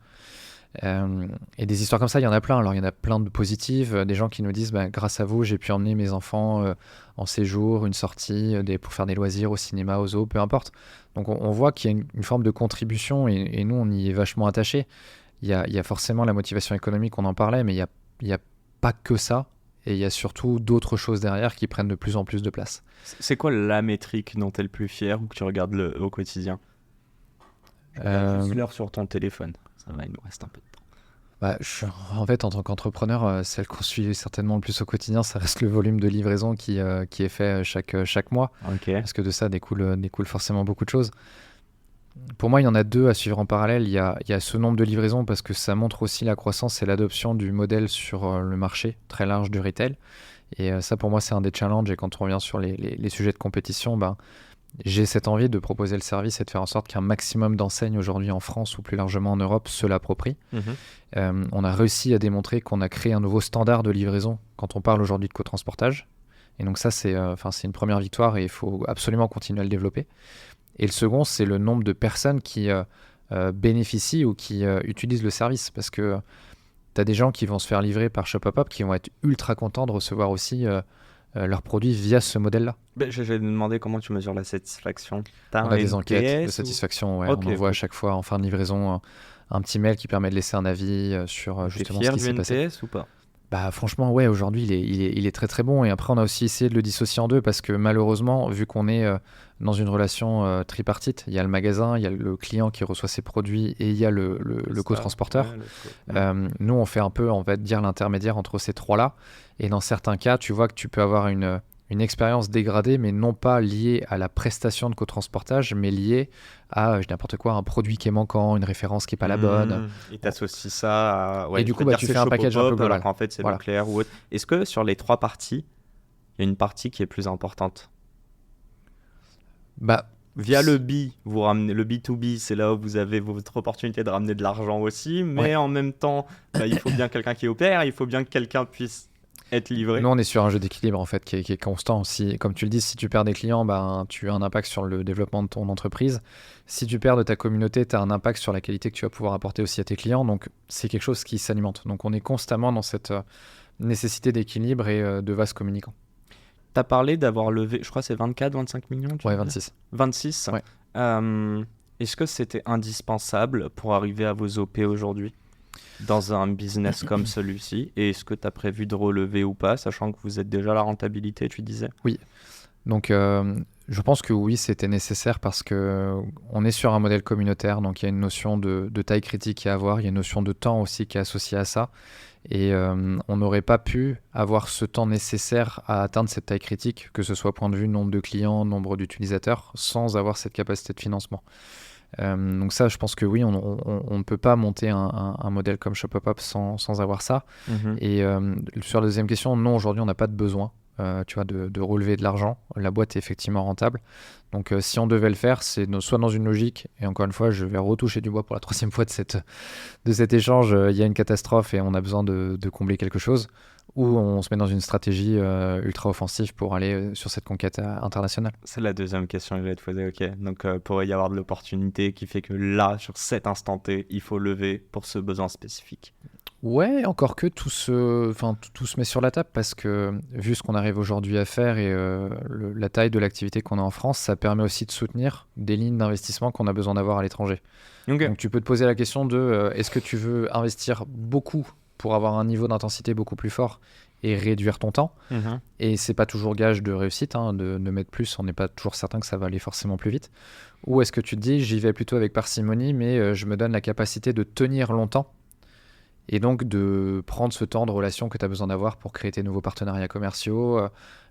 Et des histoires comme ça, il y en a plein. Alors, il y en a plein de positives, des gens qui nous disent grâce à vous, j'ai pu emmener mes enfants en séjour, une sortie, pour faire des loisirs au cinéma, au zoo, peu importe. Donc, on voit qu'il y a une forme de contribution et nous, on y est vachement attachés. Il y a forcément la motivation économique, on en parlait, mais il y a pas que ça. Et il y a surtout d'autres choses derrière qui prennent de plus en plus de place. C'est quoi la métrique dont tu es le plus fier ou que tu regardes au quotidien? L'heure sur ton téléphone. Ça va, il nous reste un peu de temps. En fait, en tant qu'entrepreneur, celle qu'on suit certainement le plus au quotidien, ça reste le volume de livraison qui est fait chaque mois. Okay. Parce que de ça découle forcément beaucoup de choses. Pour moi, il y en a 2 à suivre en parallèle. Il y a ce nombre de livraisons parce que ça montre aussi la croissance et l'adoption du modèle sur le marché très large du retail. Et ça, pour moi, c'est un des challenges. Et quand on revient sur les sujets de compétition, j'ai cette envie de proposer le service et de faire en sorte qu'un maximum d'enseignes aujourd'hui en France ou plus largement en Europe se l'approprient. On a réussi à démontrer qu'on a créé un nouveau standard de livraison quand on parle aujourd'hui de cotransportage. Et donc ça, c'est une première victoire et il faut absolument continuer à le développer. Et le second, c'est le nombre de personnes qui bénéficient ou qui utilisent le service. Parce que tu as des gens qui vont se faire livrer par Shopopop qui vont être ultra contents de recevoir aussi leurs produits via ce modèle-là. Je vais te demander comment tu mesures la satisfaction. On a des enquêtes de satisfaction. Ouais. Okay, on envoie à chaque fois en fin de livraison un petit mail qui permet de laisser un avis sur justement ce qui s'est passé. T'es fier du NPS ou pas? Franchement, ouais, aujourd'hui, il est très très bon. Et après, on a aussi essayé de le dissocier en 2 parce que malheureusement, vu qu'on est dans une relation tripartite, il y a le magasin, il y a le client qui reçoit ses produits et il y a le cotransporteur. Nous, on fait un peu, on va dire, l'intermédiaire entre ces 3-là. Et dans certains cas, tu vois que tu peux avoir une expérience dégradée, mais non pas liée à la prestation de cotransportage, mais liée à n'importe quoi, un produit qui est manquant, une référence qui n'est pas la bonne. Et tu associes ça à... et du coup, tu fais un package un peu global. Alors qu'en fait, c'est Leclerc ou autre. Est-ce que sur les 3 parties, il y a une partie qui est plus importante? Via le B2B, c'est là où vous avez votre opportunité de ramener de l'argent aussi, mais en même temps, il faut bien quelqu'un qui opère, il faut bien que quelqu'un puisse être livré. Nous, on est sur un jeu d'équilibre en fait qui est constant. Comme tu le dis, si tu perds des clients, tu as un impact sur le développement de ton entreprise. Si tu perds de ta communauté, tu as un impact sur la qualité que tu vas pouvoir apporter aussi à tes clients. Donc, c'est quelque chose qui s'alimente. Donc, on est constamment dans cette nécessité d'équilibre et de vases communicants. Tu as parlé d'avoir levé, je crois que c'est 24-25 millions. Ouais, 26. 26 ouais. Est-ce que c'était indispensable pour arriver à vos OP aujourd'hui dans un business comme celui-ci? Et est-ce que tu as prévu de relever ou pas, sachant que vous êtes déjà à la rentabilité, tu disais? Oui. Donc, je pense que oui, c'était nécessaire parce qu'on est sur un modèle communautaire. Donc, il y a une notion de taille critique à avoir. Il y a une notion de temps aussi qui est associée à ça. Et on n'aurait pas pu avoir ce temps nécessaire à atteindre cette taille critique, que ce soit point de vue nombre de clients, nombre d'utilisateurs, sans avoir cette capacité de financement. Donc ça, je pense que oui, on ne peut pas monter un modèle comme Shopopop sans avoir ça. Et sur la deuxième question, non, aujourd'hui, on n'a pas de besoin tu vois, de relever de l'argent. La boîte est effectivement rentable. Donc si on devait le faire, c'est soit dans une logique, et encore une fois, je vais retoucher du bois pour la troisième fois de cet échange, il y a une catastrophe et on a besoin de combler quelque chose, ou on se met dans une stratégie ultra offensive pour aller sur cette conquête internationale. C'est la deuxième question que je vais te poser, ok. Donc pourrait y avoir de l'opportunité qui fait que là, sur cet instant T, il faut lever pour ce besoin spécifique. Ouais, encore que tout se met sur la table parce que vu ce qu'on arrive aujourd'hui à faire et la taille de l'activité qu'on a en France, ça permet aussi de soutenir des lignes d'investissement qu'on a besoin d'avoir à l'étranger. Okay. Donc tu peux te poser la question de est-ce que tu veux investir beaucoup pour avoir un niveau d'intensité beaucoup plus fort et réduire ton temps. Et c'est pas toujours gage de réussite, de mettre plus, on n'est pas toujours certain que ça va aller forcément plus vite. Ou est-ce que tu te dis j'y vais plutôt avec parcimonie mais je me donne la capacité de tenir longtemps et donc de prendre ce temps de relation que tu as besoin d'avoir pour créer tes nouveaux partenariats commerciaux,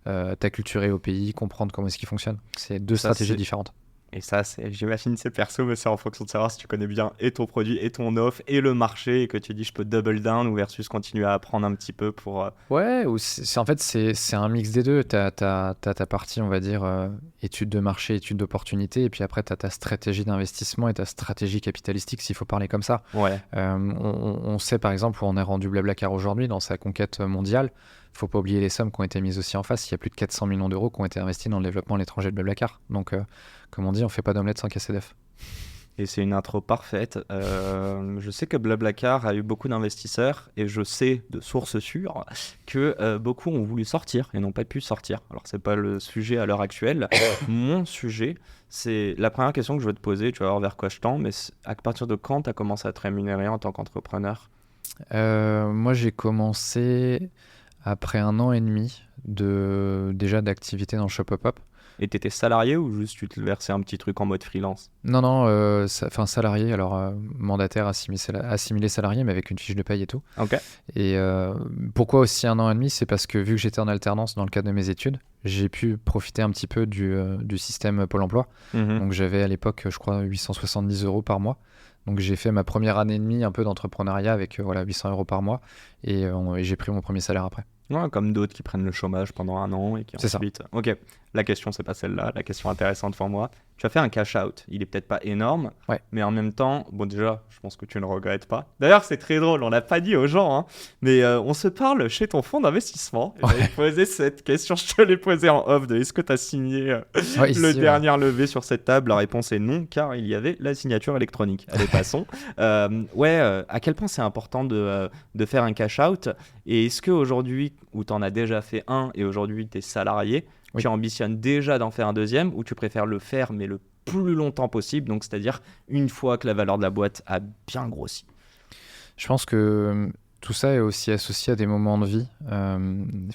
t'acculturer au pays, comprendre comment est-ce qu'il fonctionne. C'est deux stratégies différentes. Et ça, j'imagine c'est perso, mais c'est en fonction de savoir si tu connais bien et ton produit et ton offre et le marché et que tu dis je peux double down ou versus continuer à apprendre un petit peu pour... Ouais, ou en fait c'est un mix des deux. Tu as ta partie, on va dire, étude de marché, étude d'opportunité, et puis après tu as ta stratégie d'investissement et ta stratégie capitalistique, s'il faut parler comme ça. Ouais. On sait par exemple où on est rendu Blablacar aujourd'hui dans sa conquête mondiale. Il ne faut pas oublier les sommes qui ont été mises aussi en face. Il y a plus de 400 millions d'euros qui ont été investis dans le développement à l'étranger de Blablacar. Donc, comme on dit, on ne fait pas d'omelette sans casser d'œuf. Et c'est une intro parfaite. Je sais que Blablacar a eu beaucoup d'investisseurs et je sais de sources sûres que beaucoup ont voulu sortir et n'ont pas pu sortir. Alors, ce n'est pas le sujet à l'heure actuelle. Mon sujet, c'est la première question que je veux te poser. Tu vas voir vers quoi je tends, mais à partir de quand tu as commencé à te rémunérer en tant qu'entrepreneur ? Moi, j'ai commencé après 1 an et demi déjà d'activité dans Shopopop. Et tu étais salarié ou juste tu te versais un petit truc en mode freelance ? Non, salarié, alors mandataire assimilé salarié, mais avec une fiche de paye et tout. Ok. Et pourquoi aussi 1 an et demi ? C'est parce que vu que j'étais en alternance dans le cadre de mes études, j'ai pu profiter un petit peu du système Pôle emploi. Donc j'avais à l'époque, je crois, 870 € par mois. Donc j'ai fait ma première année et demie un peu d'entrepreneuriat avec 800 € par mois et j'ai pris mon premier salaire après. Ouais, comme d'autres qui prennent le chômage pendant 1 an et qui ensuite... Ça. Ok, la question c'est pas celle-là, la question intéressante pour moi. Tu as fait un cash out, il est peut-être pas énorme, mais en même temps, bon déjà, je pense que tu ne regrettes pas. D'ailleurs, c'est très drôle, on l'a pas dit aux gens, mais on se parle chez ton fonds d'investissement. Et j'avais posé cette question, je te l'ai posée en off de est-ce que tu as signé le dernier levé sur cette table ? La réponse est non, car il y avait la signature électronique. Allez, passons. À quel point c'est important de faire un cash out ? Et est-ce qu'aujourd'hui, où tu en as déjà fait un et aujourd'hui tu es salarié, tu ambitionnes déjà d'en faire un deuxième ou tu préfères le faire mais le plus longtemps possible, donc c'est-à-dire une fois que la valeur de la boîte a bien grossi ? Je pense que tout ça est aussi associé à des moments de vie.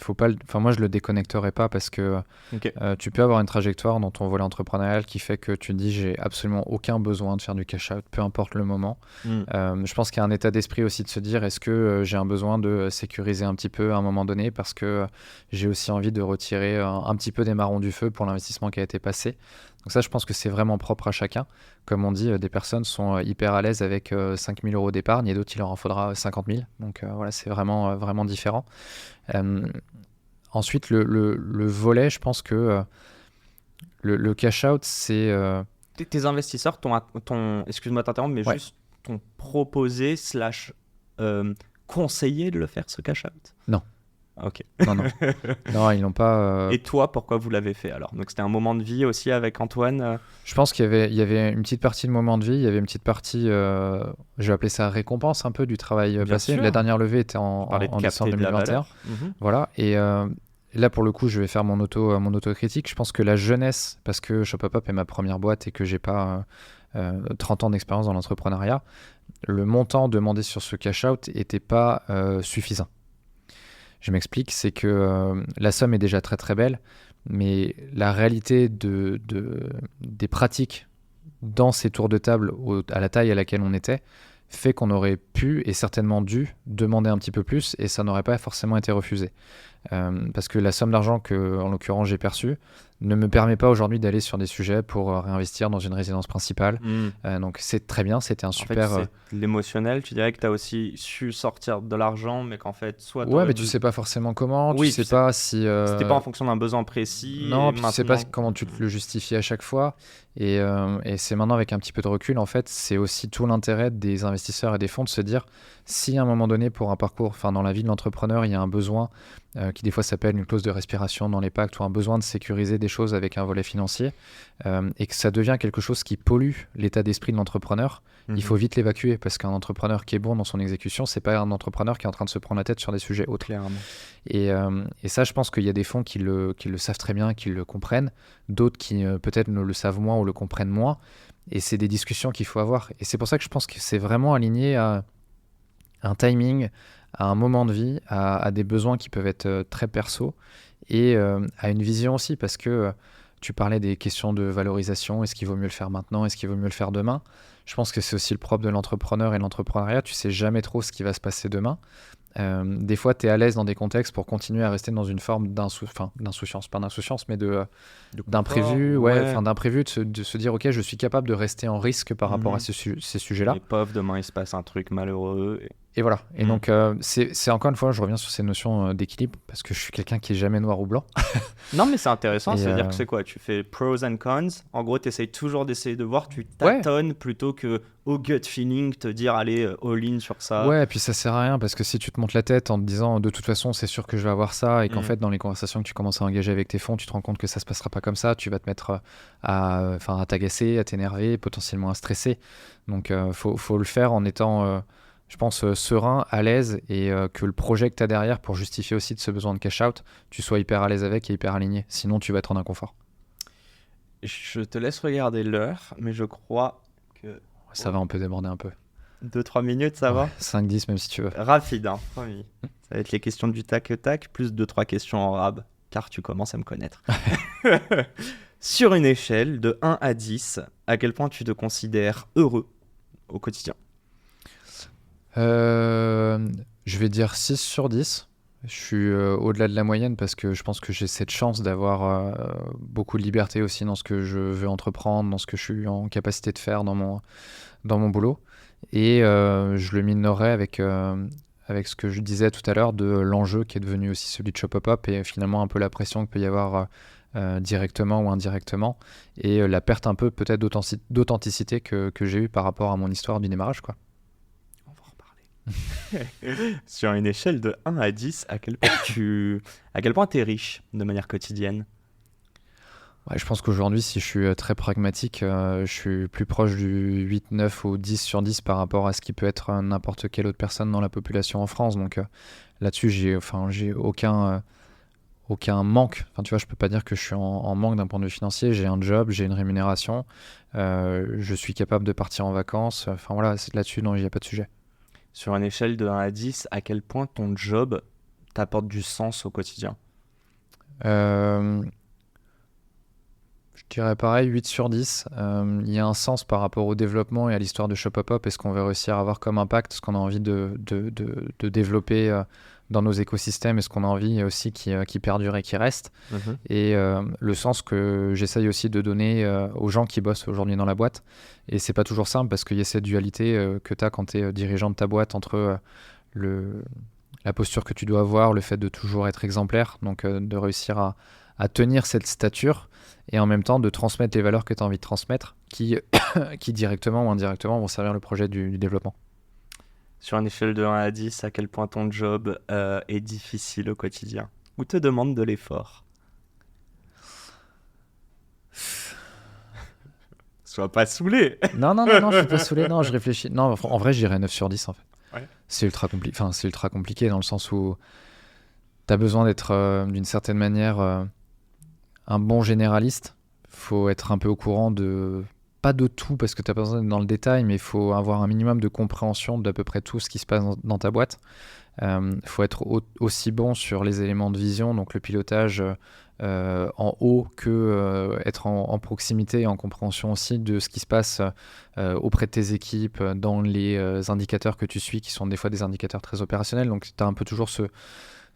Faut pas moi, je le déconnecterai pas parce que tu peux avoir une trajectoire dans ton volet entrepreneurial qui fait que tu te dis j'ai absolument aucun besoin de faire du cash out, peu importe le moment. Je pense qu'il y a un état d'esprit aussi de se dire est-ce que j'ai un besoin de sécuriser un petit peu à un moment donné parce que j'ai aussi envie de retirer un petit peu des marrons du feu pour l'investissement qui a été passé. Donc ça, je pense que c'est vraiment propre à chacun. Comme on dit, des personnes sont hyper à l'aise avec 5 000 € d'épargne et d'autres, il leur en faudra 50 000. Donc voilà, c'est vraiment, vraiment différent. Ensuite, le volet, je pense que le cash-out, c'est... Tes investisseurs excuse-moi de t'interrompre, mais juste t'ont proposé / conseillé de le faire, ce cash-out ? Non. Ok. Non, ils n'ont pas... Et toi, pourquoi vous l'avez fait alors ? Donc c'était un moment de vie aussi avec Antoine Je pense qu'il y avait une petite partie de moment de vie, il y avait une petite partie, je vais appeler ça récompense un peu du travail passé. Sûr. La dernière levée était en décembre 2021. Voilà, et là pour le coup, je vais faire mon autocritique. Je pense que la jeunesse, parce que Shopopop est ma première boîte et que j'ai pas 30 ans d'expérience dans l'entrepreneuriat, le montant demandé sur ce cash-out n'était pas suffisant. Je m'explique, c'est que la somme est déjà très très belle, mais la réalité des pratiques dans ces tours de table à la taille à laquelle on était fait qu'on aurait pu et certainement dû demander un petit peu plus et ça n'aurait pas forcément été refusé. parce que la somme d'argent que, en l'occurrence, j'ai perçue ne me permet pas aujourd'hui d'aller sur des sujets pour réinvestir dans une résidence principale. Donc c'est très bien, c'était un super... En fait, c'est l'émotionnel, tu dirais que tu as aussi su sortir de l'argent, mais qu'en fait, soit... Ouais, mais tu sais pas forcément comment, Oui, tu sais pas si... C'était pas en fonction d'un besoin précis. Non, et puis tu sais pas comment tu te le justifies à chaque fois. Et c'est maintenant avec un petit peu de recul, en fait, c'est aussi tout l'intérêt des investisseurs et des fonds de se dire, si à un moment donné, pour un parcours, enfin dans la vie de l'entrepreneur, il y a un besoin qui des fois s'appelle une clause de respiration dans les pactes ou un besoin de sécuriser des choses avec un volet financier, et que ça devient quelque chose qui pollue l'état d'esprit de l'entrepreneur, il faut vite l'évacuer, parce qu'un entrepreneur qui est bon dans son exécution, c'est pas un entrepreneur qui est en train de se prendre la tête sur des sujets autres. Clairement. Et ça, je pense qu'il y a des fonds qui le savent très bien, qui le comprennent, d'autres qui peut-être ne le savent moins ou le comprennent moins, et c'est des discussions qu'il faut avoir. Et c'est pour ça que je pense que c'est vraiment aligné à un timing, à un moment de vie, à des besoins qui peuvent être très perso, et à une vision aussi, parce que tu parlais des questions de valorisation, est-ce qu'il vaut mieux le faire maintenant, est-ce qu'il vaut mieux le faire demain? Je pense que c'est aussi le propre de l'entrepreneur et de l'entrepreneuriat, tu sais jamais trop ce qui va se passer demain. Des fois, tu es à l'aise dans des contextes pour continuer à rester dans une forme d'insouciance, pas d'insouciance, mais d'imprévu, d'imprévu, de se dire, ok, je suis capable de rester en risque par rapport à ces sujets-là. Et pauvre, demain il se passe un truc malheureux. Et voilà. Et donc, c'est encore une fois, je reviens sur ces notions d'équilibre, parce que je suis quelqu'un qui est jamais noir ou blanc. Non, mais c'est intéressant, c'est-à-dire que c'est quoi? Tu fais pros and cons. En gros, tu essayes toujours d'essayer de voir, tu tâtonnes plutôt que au gut feeling te dire allez all-in sur ça. Ouais, et puis ça sert à rien, parce que si tu te montes la tête en te disant de toute façon c'est sûr que je vais avoir ça, et qu'en fait dans les conversations que tu commences à engager avec tes fonds, tu te rends compte que ça se passera pas comme ça, tu vas te mettre à t'agacer, à t'énerver, potentiellement à stresser. Donc faut le faire en étant je pense serein, à l'aise, et que le projet que tu as derrière pour justifier aussi de ce besoin de cash out, tu sois hyper à l'aise avec et hyper aligné, sinon tu vas être en inconfort. Je te laisse regarder l'heure, mais je crois que... Ça va, on peut déborder un peu. 2-3 minutes, ça va? 5-10 même si tu veux. Rapide, hein, promis. Ça va être les questions du tac-tac, plus 2-3 questions en rab, car tu commences à me connaître. Sur une échelle de 1 à 10, à quel point tu te considères heureux au quotidien? Je vais dire 6 sur 10. Je suis au-delà de la moyenne, parce que je pense que j'ai cette chance d'avoir beaucoup de liberté aussi dans ce que je veux entreprendre, dans ce que je suis en capacité de faire dans mon boulot. Et je le minorerai avec ce que je disais tout à l'heure de l'enjeu qui est devenu aussi celui de Shopopop, et finalement un peu la pression qu'il peut y avoir directement ou indirectement, et la perte un peu peut-être d'authenticité que j'ai eue par rapport à mon histoire du démarrage, quoi. Sur une échelle de 1 à 10, à quel point tu es riche de manière quotidienne? Ouais, je pense qu'aujourd'hui, si je suis très pragmatique, je suis plus proche du 8, 9 ou 10 sur 10 par rapport à ce qui peut être n'importe quelle autre personne dans la population en France. Donc là-dessus, j'ai aucun manque. Enfin, tu vois, je peux pas dire que je suis en manque d'un point de vue financier. J'ai un job, j'ai une rémunération, je suis capable de partir en vacances. Enfin voilà, là-dessus, non, il n'y a pas de sujet. Sur une échelle de 1 à 10, à quel point ton job t'apporte du sens au quotidien? Je dirais pareil, 8 sur 10. Il y a un sens par rapport au développement et à l'histoire de Shopopop, et ce qu'on va réussir à avoir comme impact, ce qu'on a envie de développer dans nos écosystèmes, et ce qu'on a envie aussi qui perdure et qui reste. Et le sens que j'essaye aussi de donner aux gens qui bossent aujourd'hui dans la boîte. Et c'est pas toujours simple, parce qu'il y a cette dualité que tu as quand tu es dirigeant de ta boîte, entre la posture que tu dois avoir, le fait de toujours être exemplaire, donc de réussir à tenir cette stature, et en même temps de transmettre les valeurs que tu as envie de transmettre, qui directement ou indirectement vont servir le projet du développement. Sur une échelle de 1 à 10, à quel point ton job est difficile au quotidien ou te demande de l'effort? Sois pas saoulé. Non, je suis pas saoulé, non, je réfléchis. Non, en vrai, je dirais 9 sur 10 en fait. Ouais. C'est ultra compliqué dans le sens où tu as besoin d'être d'une certaine manière un bon généraliste. Faut être un peu au courant pas de tout, parce que tu n'as pas besoin d'être dans le détail, mais il faut avoir un minimum de compréhension d'à peu près tout ce qui se passe dans ta boîte. Faut être aussi bon sur les éléments de vision, donc le pilotage en haut, que être en proximité et en compréhension aussi de ce qui se passe auprès de tes équipes, dans les indicateurs que tu suis, qui sont des fois des indicateurs très opérationnels. Donc tu as un peu toujours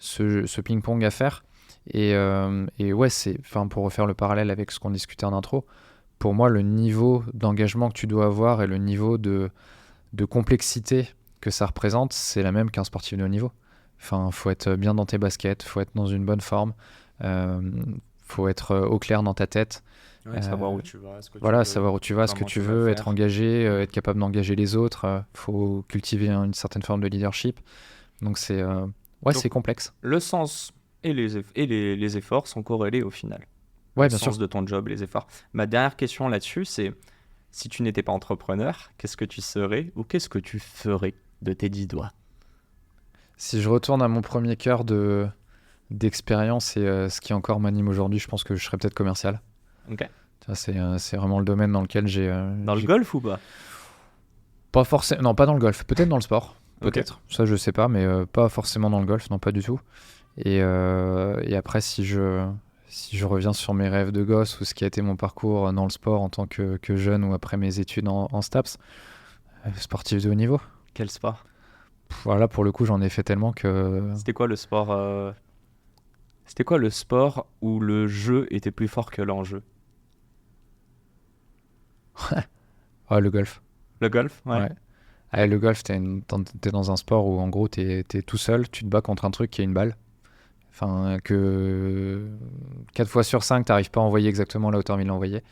ce ping-pong à faire. Et ouais, pour refaire le parallèle avec ce qu'on discutait en intro, pour moi, le niveau d'engagement que tu dois avoir et le niveau de complexité que ça représente, c'est la même qu'un sportif de haut niveau. Enfin, faut être bien dans tes baskets, faut être dans une bonne forme, faut être au clair dans ta tête. Savoir où tu vas, ce que tu Voilà, veux, savoir où tu vas, ce que comment tu vas veux, faire. être engagé, être capable d'engager les autres. Faut cultiver une certaine forme de leadership. Donc c'est c'est complexe. Le sens et les efforts sont corrélés au final. Ouais, Le bien sens sûr. de ton job, les efforts. Ma dernière question là-dessus, c'est si tu n'étais pas entrepreneur, qu'est-ce que tu serais ou qu'est-ce que tu ferais de tes 10 doigts? Si je retourne à mon premier cœur d'expérience et ce qui encore m'anime aujourd'hui, je pense que je serais peut-être commercial. Ok. Ça, c'est vraiment le domaine dans lequel j'ai... Dans le golf ou pas? Pas forcément... Non, pas dans le golf. Peut-être dans le sport. Ok. Peut-être. Ça, je sais pas, mais pas forcément dans le golf. Non, pas du tout. Et après, si je reviens sur mes rêves de gosse ou ce qui a été mon parcours dans le sport en tant que jeune ou après mes études en STAPS, sportif de haut niveau. Quel sport? Voilà, pour le coup, j'en ai fait tellement que... C'était quoi le sport C'était quoi le sport où le jeu était plus fort que l'enjeu? Ouais, le golf. Le golf? Ouais. Ouais. Ah, le golf, t'es dans un sport où en gros t'es tout seul, tu te bats contre un truc qui est une balle. Enfin, que 4 fois sur 5, t'arrives pas à envoyer exactement là où t'as envie de l'envoyer.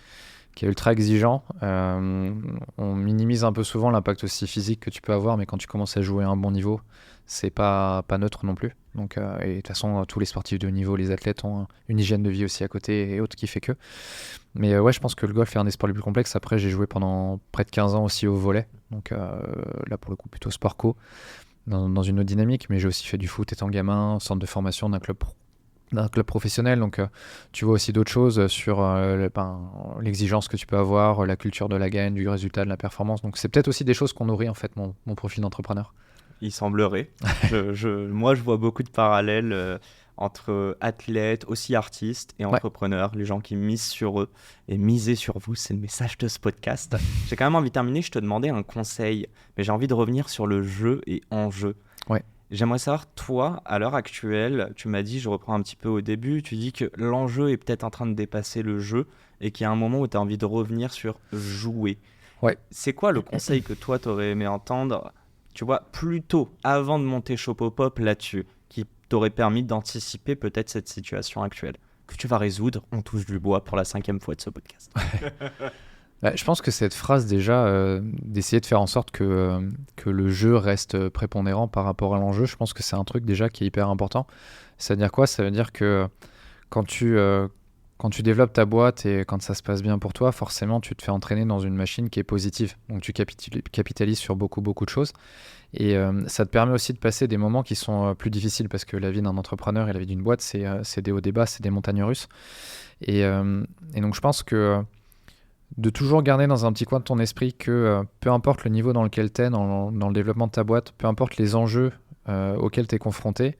Qui est ultra exigeant. On minimise un peu souvent l'impact aussi physique que tu peux avoir, mais quand tu commences à jouer à un bon niveau, c'est pas neutre non plus. Donc, et de toute façon, tous les sportifs de haut niveau, les athlètes ont une hygiène de vie aussi à côté et autres qui fait que. Mais ouais, je pense que le golf est un des sports les plus complexes. Après, j'ai joué pendant près de 15 ans aussi au volley. Donc là, pour le coup, plutôt sport co, dans une autre dynamique. Mais j'ai aussi fait du foot étant gamin, centre de formation d'un club professionnel. Donc tu vois aussi d'autres choses sur l'exigence que tu peux avoir, la culture de la gagne, du résultat, de la performance. Donc c'est peut-être aussi des choses qu'on nourrit en fait mon profil d'entrepreneur. Il semblerait. Moi, je vois beaucoup de parallèles entre athlètes, aussi artistes et entrepreneurs, les gens qui misent sur eux. Et miser sur vous, c'est le message de ce podcast. J'ai quand même envie de terminer, je te demandais un conseil, mais j'ai envie de revenir sur le jeu et enjeu. Ouais. J'aimerais savoir, toi, à l'heure actuelle, tu m'as dit, je reprends un petit peu au début, tu dis que l'enjeu est peut-être en train de dépasser le jeu et qu'il y a un moment où tu as envie de revenir sur jouer. Ouais. C'est quoi le conseil que toi, tu aurais aimé entendre, tu vois, plus tôt, avant de monter Shopopop là-dessus, qui t'aurait permis d'anticiper peut-être cette situation actuelle que tu vas résoudre, on touche du bois pour la 5e fois de ce podcast. Je pense que cette phrase déjà, d'essayer de faire en sorte que le jeu reste prépondérant par rapport à l'enjeu, je pense que c'est un truc déjà qui est hyper important. Ça veut dire quoi? Ça veut dire que quand tu développes ta boîte et quand ça se passe bien pour toi, forcément tu te fais entraîner dans une machine qui est positive. Donc tu capitalises sur beaucoup de choses. Et ça te permet aussi de passer des moments qui sont plus difficiles parce que la vie d'un entrepreneur et la vie d'une boîte, c'est des hauts, des bas, c'est des montagnes russes. Et donc je pense que de toujours garder dans un petit coin de ton esprit que peu importe le niveau dans lequel tu es dans le développement de ta boîte, peu importe les enjeux auxquels tu es confronté,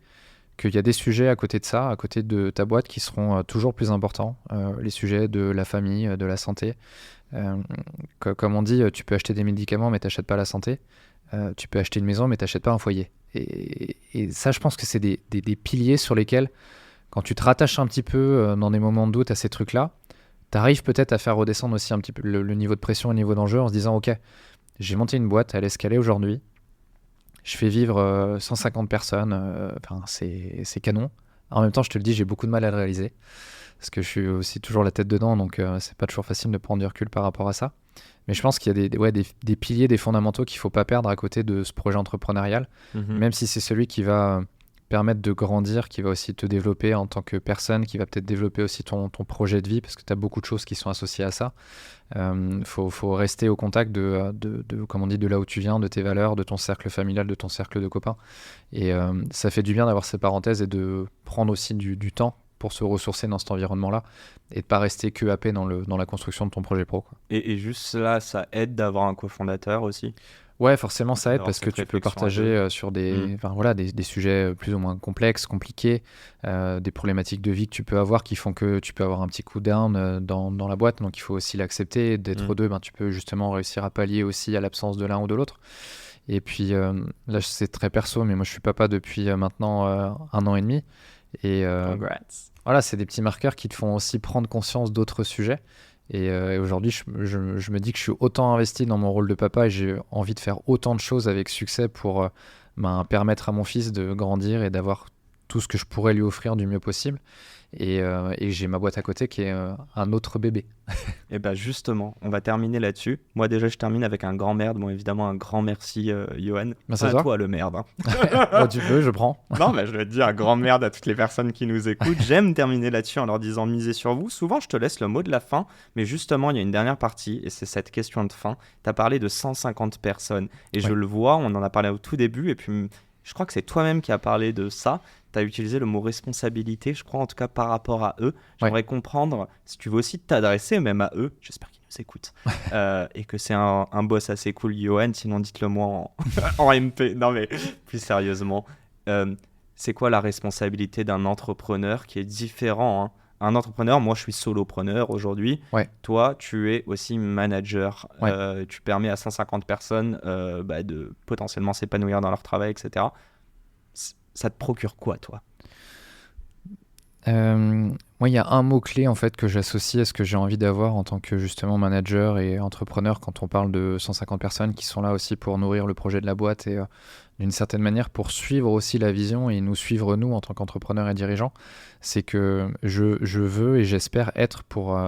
qu'il y a des sujets à côté de ça, à côté de ta boîte, qui seront toujours plus importants. Les sujets de la famille, de la santé. Comme on dit, tu peux acheter des médicaments, mais tu n'achètes pas la santé. Tu peux acheter une maison, mais tu n'achètes pas un foyer. Et ça, je pense que c'est des piliers sur lesquels, quand tu te rattaches un petit peu dans des moments de doute à ces trucs-là, tu arrives peut-être à faire redescendre aussi un petit peu le niveau de pression et le niveau d'enjeu en se disant « Ok, j'ai monté une boîte, elle est escalée aujourd'hui. Je fais vivre 150 personnes. C'est canon. En même temps, je te le dis, j'ai beaucoup de mal à le réaliser. Parce que je suis aussi toujours la tête dedans, donc c'est pas toujours facile de prendre du recul par rapport à ça. Mais je pense qu'il y a des piliers, des fondamentaux qu'il faut pas perdre à côté de ce projet entrepreneurial, même si c'est celui qui va permettre de grandir, qui va aussi te développer en tant que personne, qui va peut-être développer aussi ton projet de vie, parce que tu as beaucoup de choses qui sont associées à ça. Faut rester au contact de, comme on dit, de là où tu viens, de tes valeurs, de ton cercle familial, de ton cercle de copains. Et ça fait du bien d'avoir ces parenthèses et de prendre aussi du temps pour se ressourcer dans cet environnement-là et de pas rester que happé dans la construction de ton projet pro, quoi. Et juste là, ça aide d'avoir un cofondateur aussi. Ouais, forcément ça aide D'avoir parce que cette tu peux réflexion partager sur des sujets plus ou moins complexes, compliqués, des problématiques de vie que tu peux avoir qui font que tu peux avoir un petit coup down dans la boîte. Donc il faut aussi l'accepter. D'être deux, tu peux justement réussir à pallier aussi à l'absence de l'un ou de l'autre. Et puis là, c'est très perso, mais moi, je suis papa depuis maintenant 1 an et demi. Et Congrats. voilà, c'est des petits marqueurs qui te font aussi prendre conscience d'autres sujets. Et aujourd'hui, je me dis que je suis autant investi dans mon rôle de papa et j'ai envie de faire autant de choses avec succès pour permettre à mon fils de grandir et d'avoir tout ce que je pourrais lui offrir du mieux possible. Et j'ai ma boîte à côté qui est un autre bébé. Et bah justement, on va terminer là-dessus. Moi déjà, je termine avec un grand merde. Bon, évidemment, un grand merci, Johan. Merci à à toi. toi, le merde. Hein. Oh, tu peux, je prends. Non, mais je vais te dire un grand merde à toutes les personnes qui nous écoutent. J'aime terminer là-dessus en leur disant misez sur vous. Souvent, je te laisse le mot de la fin, mais justement, il y a une dernière partie et c'est cette question de fin. Tu as parlé de 150 personnes et je le vois, on en a parlé au tout début et puis je crois que c'est toi-même qui as parlé de ça. Tu as utilisé le mot responsabilité, je crois, en tout cas par rapport à eux. J'aimerais comprendre si tu veux aussi t'adresser même à eux. J'espère qu'ils nous écoutent. Et que c'est un boss assez cool, Johan. Sinon, dites-le moi en MP. Non, mais plus sérieusement, c'est quoi la responsabilité d'un entrepreneur qui est différent, hein? Un entrepreneur, moi je suis solopreneur aujourd'hui. Ouais. Toi, tu es aussi manager. Ouais. Tu permets à 150 personnes de potentiellement s'épanouir dans leur travail, etc. Ça te procure quoi, toi ? Moi, il y a un mot-clé en fait que j'associe à ce que j'ai envie d'avoir en tant que justement manager et entrepreneur quand on parle de 150 personnes qui sont là aussi pour nourrir le projet de la boîte et d'une certaine manière pour suivre aussi la vision et nous suivre nous en tant qu'entrepreneurs et dirigeants. C'est que je veux et j'espère être pour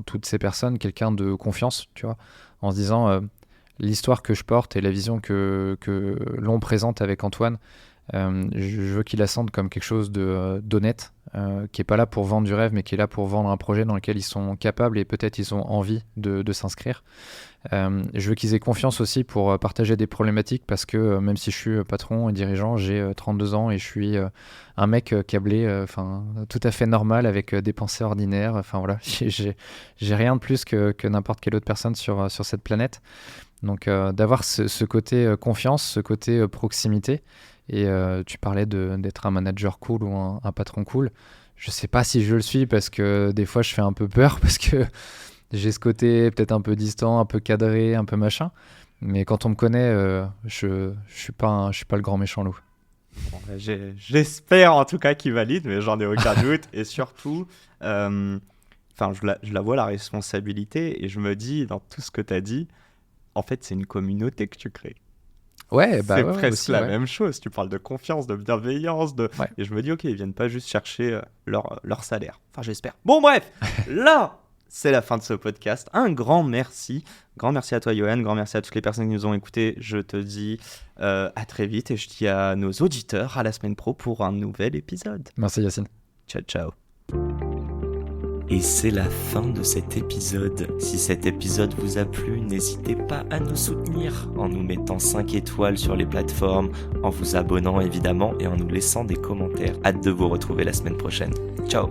toutes ces personnes quelqu'un de confiance, tu vois, en se disant l'histoire que je porte et la vision que l'on présente avec Antoine, je veux qu'il la sente comme quelque chose d'honnête, qui est pas là pour vendre du rêve, mais qui est là pour vendre un projet dans lequel ils sont capables et peut-être ils ont envie de s'inscrire. Je veux qu'ils aient confiance aussi pour partager des problématiques parce que même si je suis patron et dirigeant, j'ai 32 ans et je suis un mec câblé, tout à fait normal avec des pensées ordinaires. Enfin voilà, j'ai rien de plus que n'importe quelle autre personne sur cette planète. Donc d'avoir ce côté confiance, ce côté proximité. Et tu parlais d'être un manager cool ou un patron cool. Je sais pas si je le suis parce que des fois je fais un peu peur parce que j'ai ce côté peut-être un peu distant, un peu cadré, un peu machin. Mais quand on me connaît, je suis pas le grand méchant loup. Bon, j'espère en tout cas qu'il valide, mais j'en ai aucun doute. Et surtout, je la vois la responsabilité et je me dis dans tout ce que tu as dit, en fait c'est une communauté que tu crées. Ouais, c'est presque aussi, la même chose. Tu parles de confiance, de bienveillance, et je me dis, ok, ils viennent pas juste chercher leur salaire. Enfin, j'espère. Bon, bref, là, c'est la fin de ce podcast. Un grand merci. Grand merci à toi, Johan. Grand merci à toutes les personnes qui nous ont écoutés. Je te dis à très vite et je dis à nos auditeurs à la semaine pro pour un nouvel épisode. Merci, Yacine. Ciao, ciao. Et c'est la fin de cet épisode. Si cet épisode vous a plu, n'hésitez pas à nous soutenir en nous mettant 5 étoiles sur les plateformes, en vous abonnant évidemment et en nous laissant des commentaires. Hâte de vous retrouver la semaine prochaine. Ciao!